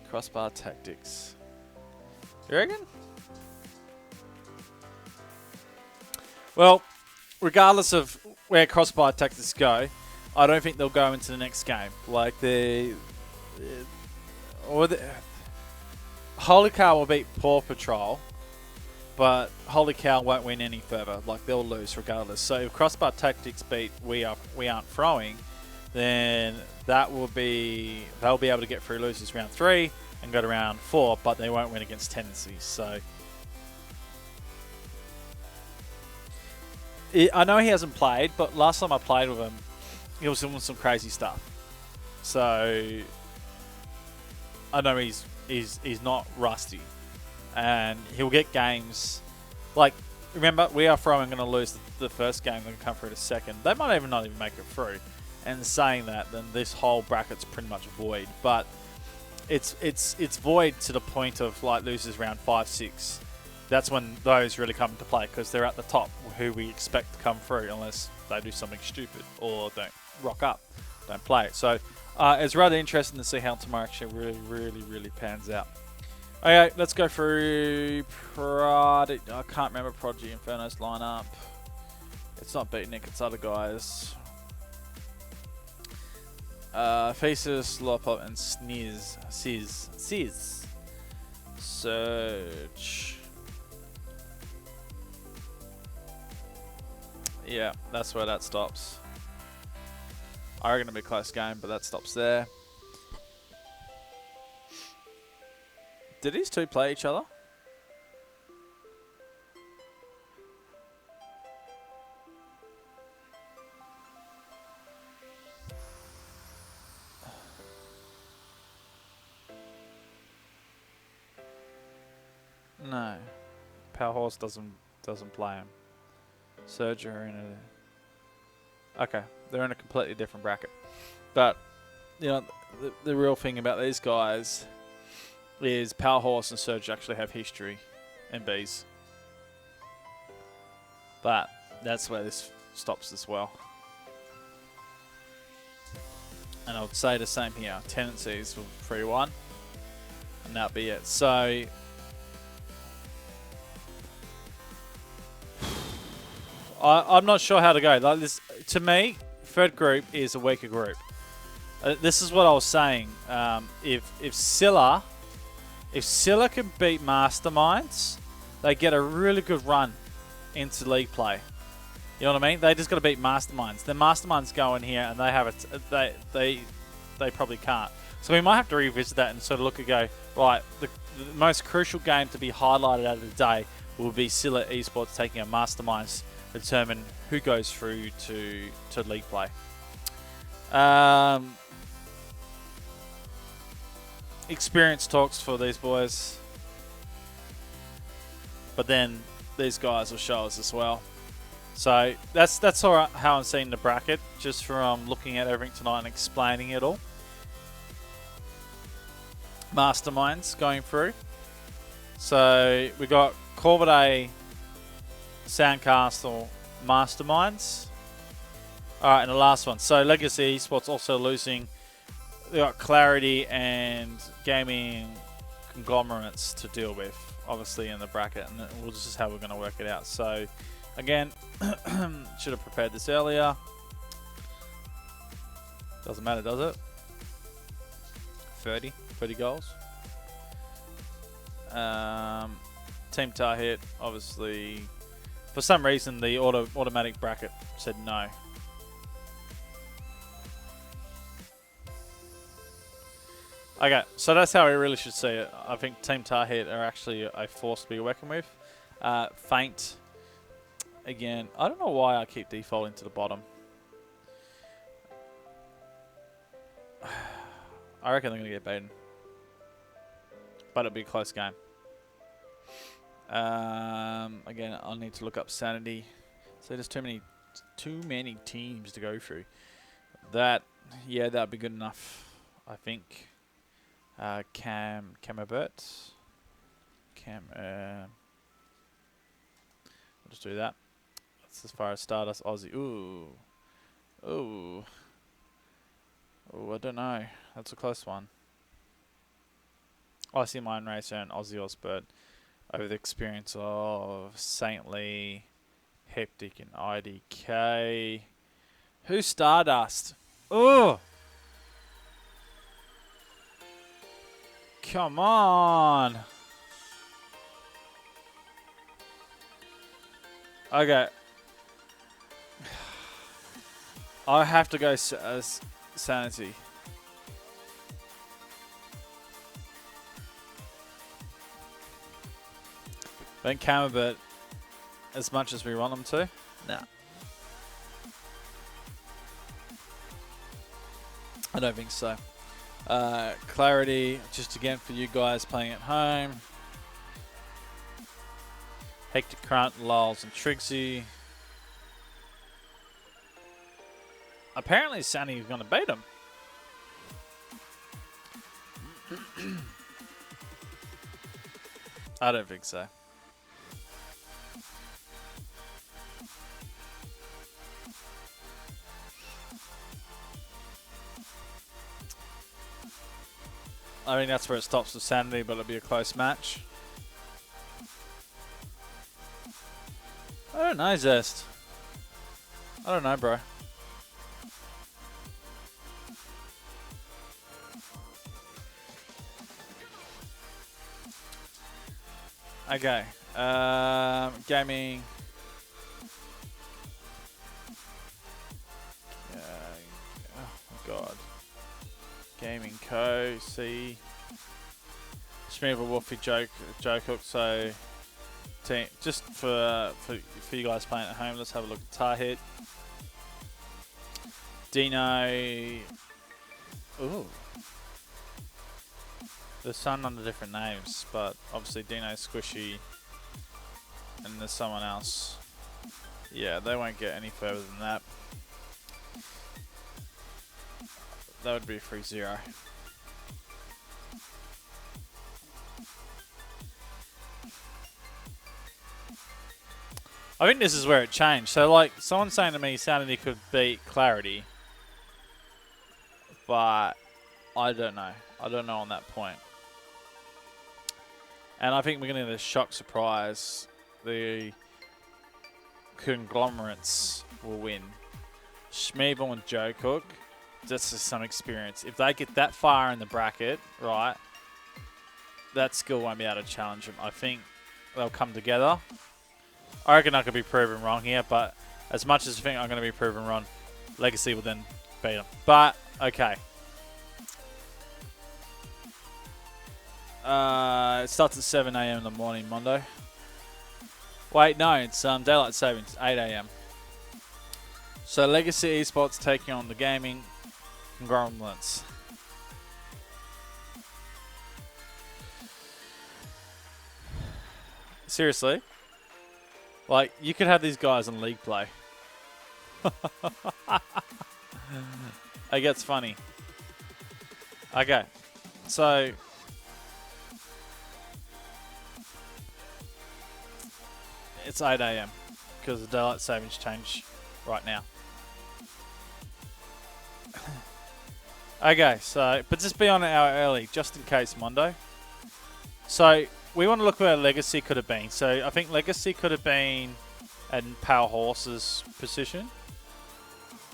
Crossbar Tactics. You reckon? Well, regardless of where Crossbar Tactics go, I don't think they'll go into the next game. Like Holy Cow will beat Paw Patrol, but Holy Cow won't win any further. Like, they'll lose regardless. So if Crossbar Tactics beat We Aren't Throwing, then they'll be able to get through losers round 3 and go to round 4, but they won't win against Tendencies. So I know he hasn't played, but last time I played with him, he was doing some crazy stuff. So I know he's not rusty, and he'll get games. Like, remember, We Are Throwing going to lose the first game, they're going to come through the second. They might not even make it through. And saying that, then this whole bracket's pretty much void. But it's void to the point of like losers round 5, 6. That's when those really come into play, because they're at the top, who we expect to come through, unless they do something stupid or don't rock up, don't play it. So it's rather interesting to see how tomorrow actually really pans out. Okay, let's go through Prodigy. I can't remember Prodigy Inferno's lineup. It's not Beatnik, it's other guys. Faces, Lopop, and Sizz. Search. Yeah, that's where that stops. I reckon it'll be a close game, but that stops there. Did these two play each other? No. Power Horse doesn't play him. Surge are in a... Okay, they're in a completely different bracket. But, you know, the real thing about these guys is Power Horse and Surge actually have history in Bs. But that's where this stops as well. And I would say the same here. Tendencies for 3-1. And that'll be it. So... I'm not sure how to go. Like this, to me, third group is a weaker group. This is what I was saying. If Scylla can beat Masterminds, they get a really good run into league play. You know what I mean? They just got to beat Masterminds. Then Masterminds go in here and they have it. They probably can't. So we might have to revisit that and sort of look and go, right, the most crucial game to be highlighted out of the day will be Scylla Esports taking a Masterminds. Determine who goes through to league play. Experience talks for these boys, but then these guys will show us as well. So that's all right, how I'm seeing the bracket, just from looking at everything tonight and explaining it all. Masterminds going through. So we got Corvidae, Soundcastle, Masterminds. Alright, and the last one. So Legacy Esports also losing. They got Clarity and Gaming Conglomerates to deal with, obviously, in the bracket. And we'll just how we're going to work it out. So, again, should have prepared this earlier. Doesn't matter, does it? 30 goals. Team Tarhit, obviously... For some reason, the automatic bracket said no. Okay, so that's how we really should see it. I think Team Tarhit are actually a force to be reckoned with. Faint, again, I don't know why I keep defaulting to the bottom. I reckon they're going to get beaten. But it'll be a close game. Again, I'll need to look up sanity. So there's too many teams to go through. That'd be good enough, I think. Camabert. We'll just do that. That's as far as Stardust Aussie. Ooh, I don't know. That's a close one. Aussie Mine Racer and Aussie Osbert over the experience of Saintly, Hectic, and IDK. Who's Stardust? Oh! Come on! Okay. I have to go Sanity. I think Camabert, as much as we want them to. Nah. I don't think so. Clarity, just again for you guys playing at home. Hectic Crunt, Lols, and Trixie. Apparently Sunny is going to beat him. I don't think so. I think that's where it stops with Sanity, but it'll be a close match. I don't know, Zest. I don't know, bro. Okay. Gaming. Oh my god. Gaming Co. C. Schmeaver Wolfie Joke Hook. So, team, just for you guys playing at home, let's have a look at Tarhit. Dino. Ooh. There's some under different names, but obviously Dino Squishy and there's someone else. Yeah, they won't get any further than that. That would be a 3-0. I think this is where it changed. So, like, someone's saying to me Sanity could beat Clarity, but I don't know. I don't know on that point. And I think we're going to get a shock surprise. The conglomerates will win. Schmeaver and Joe Cook. That's just some experience. If they get that far in the bracket, right, that skill won't be able to challenge them. I think they'll come together. I reckon I could be proven wrong here, but as much as I think I'm going to be proven wrong, Legacy will then beat them. But, okay. It starts at 7 a.m. in the morning, Mondo. Wait, no, it's Daylight Savings, 8 a.m. So Legacy Esports taking on the gaming conglomerates. Seriously? Like, you could have these guys in league play. It gets funny. Okay, so it's 8 a.m. because the daylight savings change right now. Okay, so, but just be on an hour early, just in case, Mondo. So, we want to look where Legacy could have been. So, I think Legacy could have been in Power Horse's position.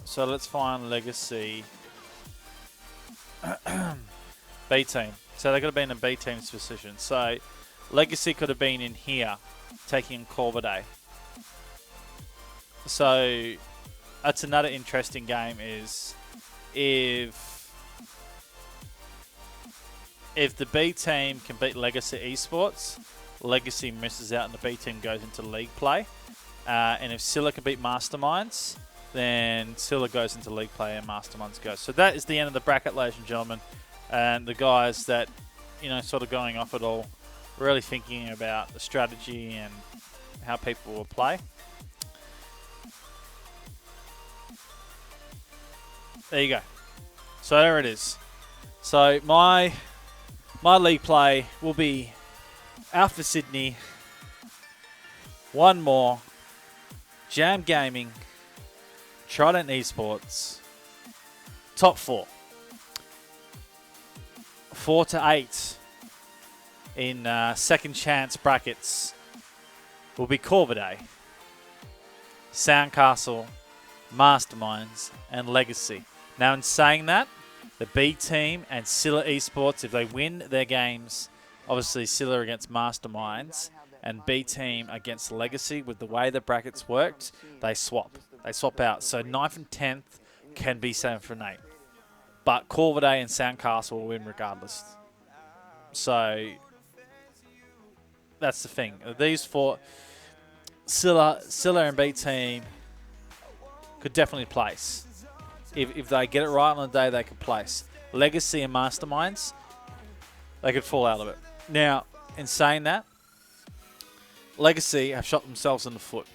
So, let's find Legacy B team. So, they could have been in B team's position. So, Legacy could have been in here, taking Corvidae. So, that's another interesting game is if the B team can beat Legacy Esports, Legacy misses out and the B team goes into league play. And if Scylla can beat Masterminds, then Silla goes into league play and Masterminds goes. So that is the end of the bracket, ladies and gentlemen. And the guys that, sort of going off it all, really thinking about the strategy and how people will play. There you go. So there it is. So my league play will be Alpha Sydney, One More, Jam Gaming, Throwdwn Esports, top 4. 4 to 8 in second chance brackets will be Corvidae, Soundcastle, Masterminds, and Legacy. Now, in saying that, the B team and Silla Esports, if they win their games, obviously Silla against Masterminds and B team against Legacy, with the way the brackets worked, they swap. They swap out. So 9th and 10th can be 7th and 8th. But Corvidae and Soundcastle will win regardless. So that's the thing. These 4, Silla and B team could definitely place. If they get it right on the day, they could place. Legacy and Masterminds, they could fall out of it. Now, in saying that, Legacy have shot themselves in the foot.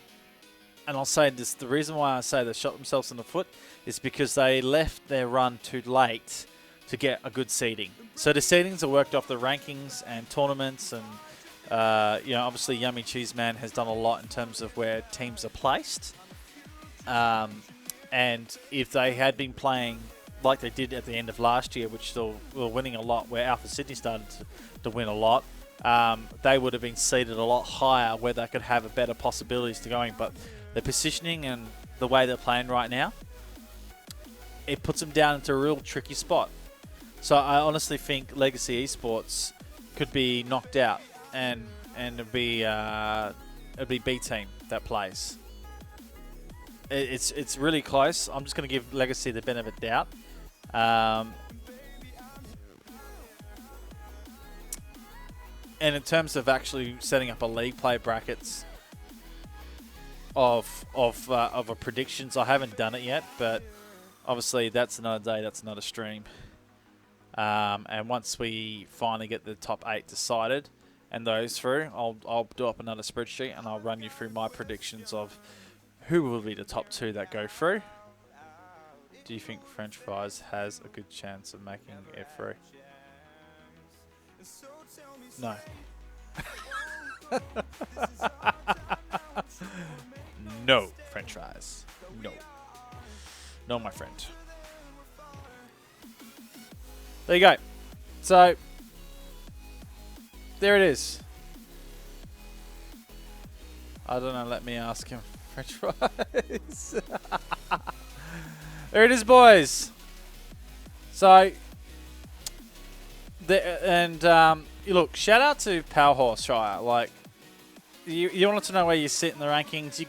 And I'll say this, the reason why I say they shot themselves in the foot is because they left their run too late to get a good seeding. So the seedings are worked off the rankings and tournaments, and obviously Yummy Cheese Man has done a lot in terms of where teams are placed. And if they had been playing like they did at the end of last year, which they were winning a lot, where Alpha Sydney started to win a lot, they would have been seeded a lot higher where they could have a better possibilities to going. But the positioning and the way they're playing right now, it puts them down into a real tricky spot. So I honestly think Legacy Esports could be knocked out, and it'd be B team that plays. It's really close. I'm just going to give Legacy the benefit of the doubt. And in terms of actually setting up a league play brackets of a predictions, I haven't done it yet, but obviously that's another day, that's another stream. And once we finally get the top 8 decided and those through, I'll do up another spreadsheet and I'll run you through my predictions of who will be the top 2 that go through. Do you think French Fries has a good chance of making it through? No. No, French Fries. No. No, my friend. There you go. So, there it is. I don't know, let me ask him. French fries. There it is, boys. So, look, shout out to Power Horse Shire. Like, you wanted to know where you sit in the rankings. You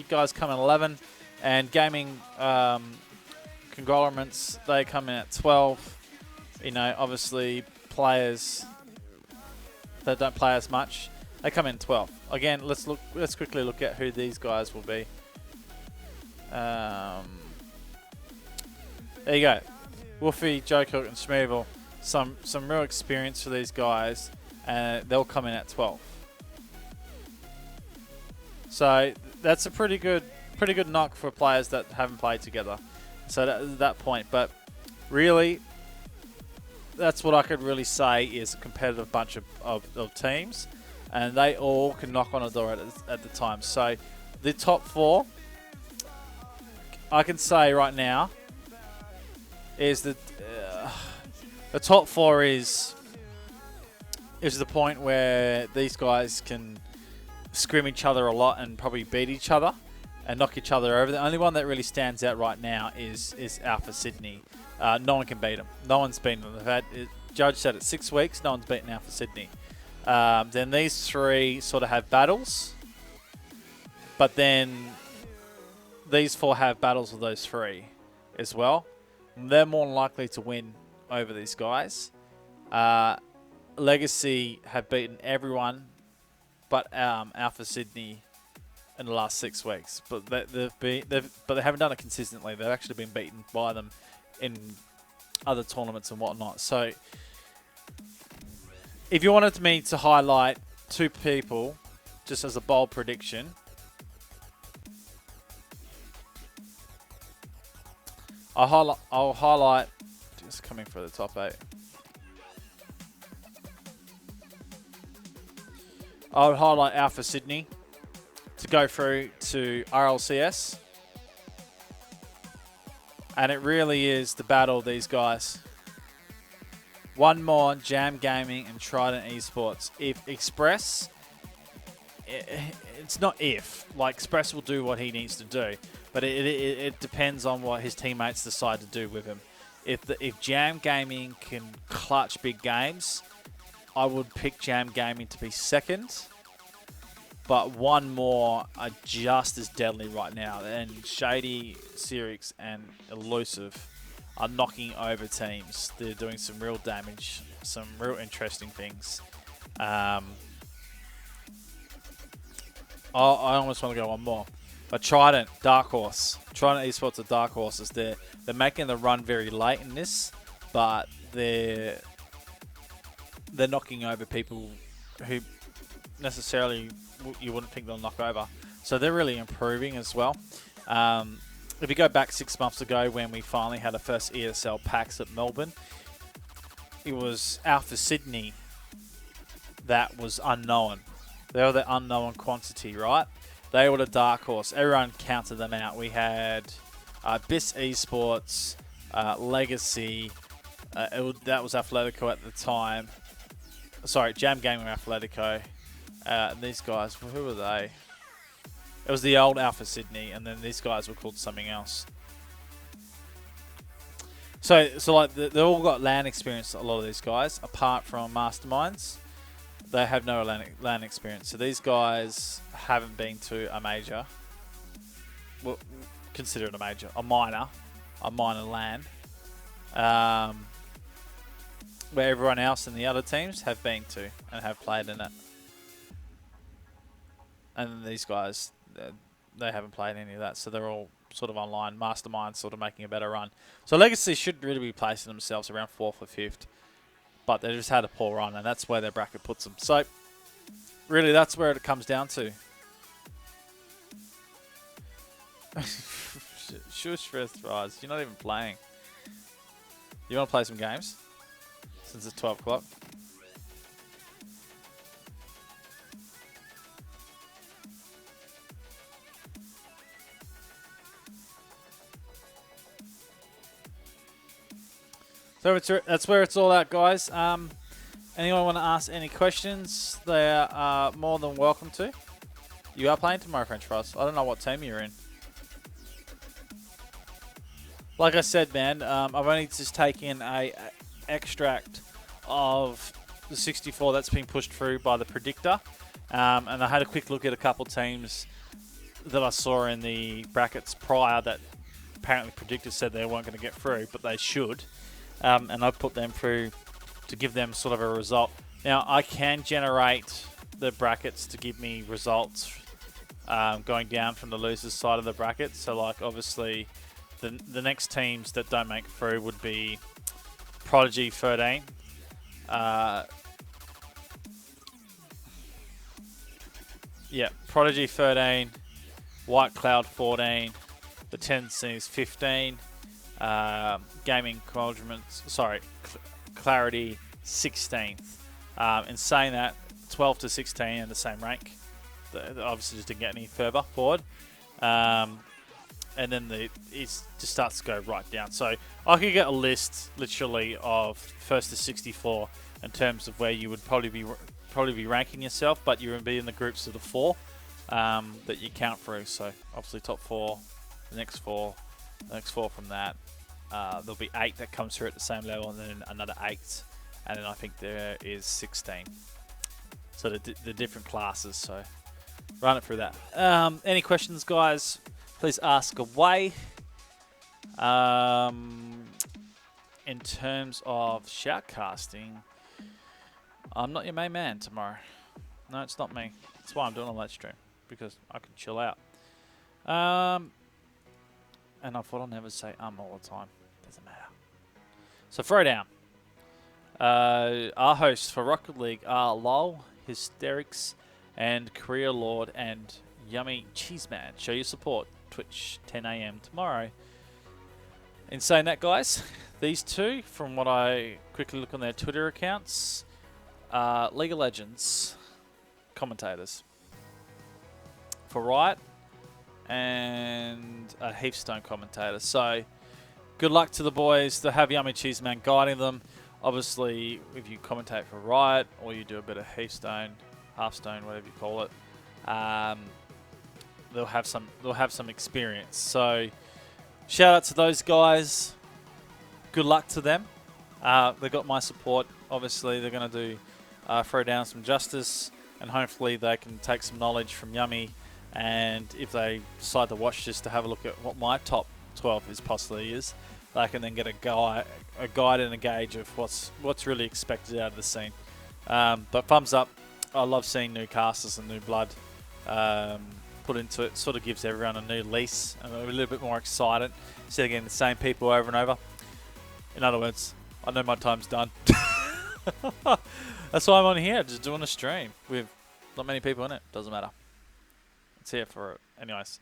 guys come in 11, and gaming conglomerates, they come in at 12. Obviously players that don't play as much, they come in 12. Again, let's quickly look at who these guys will be. There you go. Wolfie, Joe Cook, and Schmeevel. Some real experience for these guys, and they'll come in at 12. So that's a pretty good knock for players that haven't played together. So that point, but really, that's what I could really say is a competitive bunch of teams, and they all can knock on a door at the time. So the top 4, I can say right now, is that the top 4 is the point where these guys can scrim each other a lot and probably beat each other and knock each other over. The only one that really stands out right now is Alpha Sydney. No one can beat them. No one's beaten them. They've had, Judge said it, 6 weeks, no one's beaten Alpha Sydney. Then these 3 sort of have battles, but then these 4 have battles with those 3 as well. They're more likely to win over these guys. Legacy have beaten everyone but Alpha Sydney in the last 6 weeks, but they haven't done it consistently. They've actually been beaten by them in other tournaments and whatnot. So, if you wanted me to highlight 2 people, just as a bold prediction, I'll highlight just coming for the top 8. I would highlight Alpha Sydney to go through to RLCS. And it really is the battle of these guys. One more, Jam Gaming and Throwdwn Esports. If Express, it's not if. Like, Express will do what he needs to do. But it depends on what his teammates decide to do with him. If Jam Gaming can clutch big games, I would pick Jam Gaming to be second. But one more are just as deadly right now. And Shady, Sirix, and Elusive are knocking over teams. They're doing some real damage, some real interesting things. I almost want to go one more. But Throwdwn, Dark Horse. Throwdwn Esports are Dark Horses. They're making the run very late in this, but they're knocking over people who necessarily you wouldn't think they'll knock over. So they're really improving as well. If you go back 6 months ago when we finally had our first ESL PAX at Melbourne, it was Alpha Sydney that was unknown. They were the unknown quantity, right? They were the dark horse. Everyone counted them out. We had BIS Esports, Legacy. That was Athletico at the time. Sorry, Jam Gaming Athletico. These guys, who were they? It was the old Alpha Sydney, and then these guys were called something else. So like they've all got LAN experience. A lot of these guys, apart from Masterminds, they have no LAN experience. So these guys haven't been to a major. Well, consider it a major, a minor LAN. Where everyone else in the other teams have been to and have played in it. And these guys, they haven't played any of that, so they're all sort of online. Mastermind sort of making a better run. So Legacy should really be placing themselves around 4th or 5th, but they just had a poor run, and that's where their bracket puts them. So really, that's where it comes down to. Shush, first rise. You're not even playing. You want to play some games? Since it's 12 o'clock. So that's where it's all at, guys. Anyone want to ask any questions? They are more than welcome to. You are playing tomorrow, French fries. I don't know what team you're in. Like I said, man, I've only just taken a extract of the 64 that's been pushed through by the predictor, and I had a quick look at a couple teams that I saw in the brackets prior that apparently predictors said they weren't going to get through, but they should. And I put them through to give them sort of a result. Now, I can generate the brackets to give me results going down from the loser's side of the bracket. So, like, obviously, the next teams that don't make through would be Prodigy 13. Prodigy 13, White Cloud 14, the Tendencies 15. Gaming Clarity 16th. In saying that, 12 to 16 in the same rank. They obviously just didn't get any further forward. And then it just starts to go right down. So I could get a list literally of 1st to 64 in terms of where you would probably be ranking yourself, but you would be in the groups of the 4 that you count through. So obviously top 4, the next 4 from that. There'll be 8 that comes through at the same level, and then another 8, and then I think there is 16. So the different classes. So run it through that. Any questions, guys? Please ask away. In terms of shoutcasting, I'm not your main man tomorrow. No, it's not me. That's why I'm doing a live stream, because I can chill out. And I thought I'll never say all the time. Doesn't matter. So Throwdwn. Our hosts for Rocket League are LOL, Hysterics, and Career Lord and Yummy Cheeseman. Show your support. Twitch, 10 a.m. tomorrow. In saying that, guys, these two, from what I quickly look on their Twitter accounts, are League of Legends commentators for Riot and a Heathstone commentator. So good luck to the boys. They have Yummy Cheeseman guiding them. Obviously, if you commentate for Riot or you do a bit of Heathstone, Hearthstone, whatever you call it, they'll have some experience. So shout out to those guys. Good luck to them. They got my support. Obviously, they're going to throw down some justice, and hopefully they can take some knowledge from Yummy. And if they decide to watch this to have a look at what my top 12 possibly is, they can then get a guide and a gauge of what's really expected out of the scene. But thumbs up. I love seeing new casters and new blood put into it. Sort of gives everyone a new lease and a little bit more excited instead of getting the same people over and over. In other words, I know my time's done. That's why I'm on here, just doing a stream with not many people in it. Doesn't matter. It's here for it. Anyways,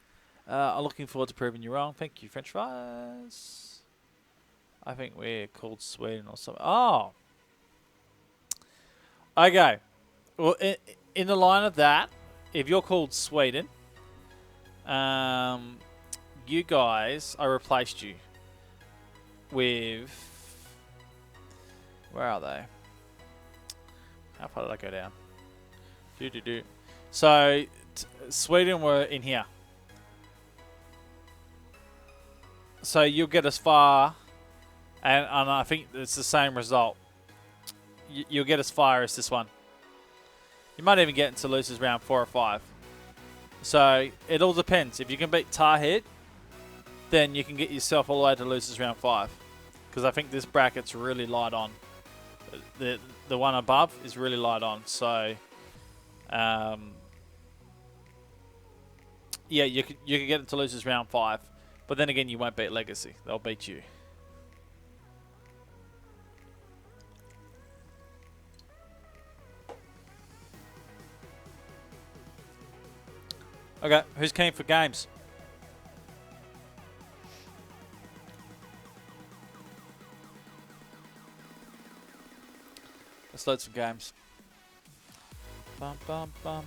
I'm looking forward to proving you wrong. Thank you, French fries. I think we're called Sweden or something. Oh. Okay. Well, in the line of that, if you're called Sweden, you guys, I replaced you with... Where are they? How far did I go down? So, Sweden were in here. So you'll get as far, and I think it's the same result. You'll get as far as this one. You might even get into losers round 4 or 5. So it all depends. If you can beat Tarhit, then you can get yourself all the way to losers round 5. Because I think this bracket's really light on. The one above is really light on. So, yeah, you could get into losers round 5. But then again, you won't beat Legacy. They'll beat you. Okay, who's keen for games? Let's load some games. Bum, bum, bum.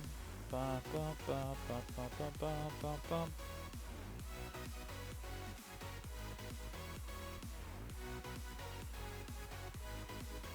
Bum, bum, bum, bum, bum, bum, bum, bum.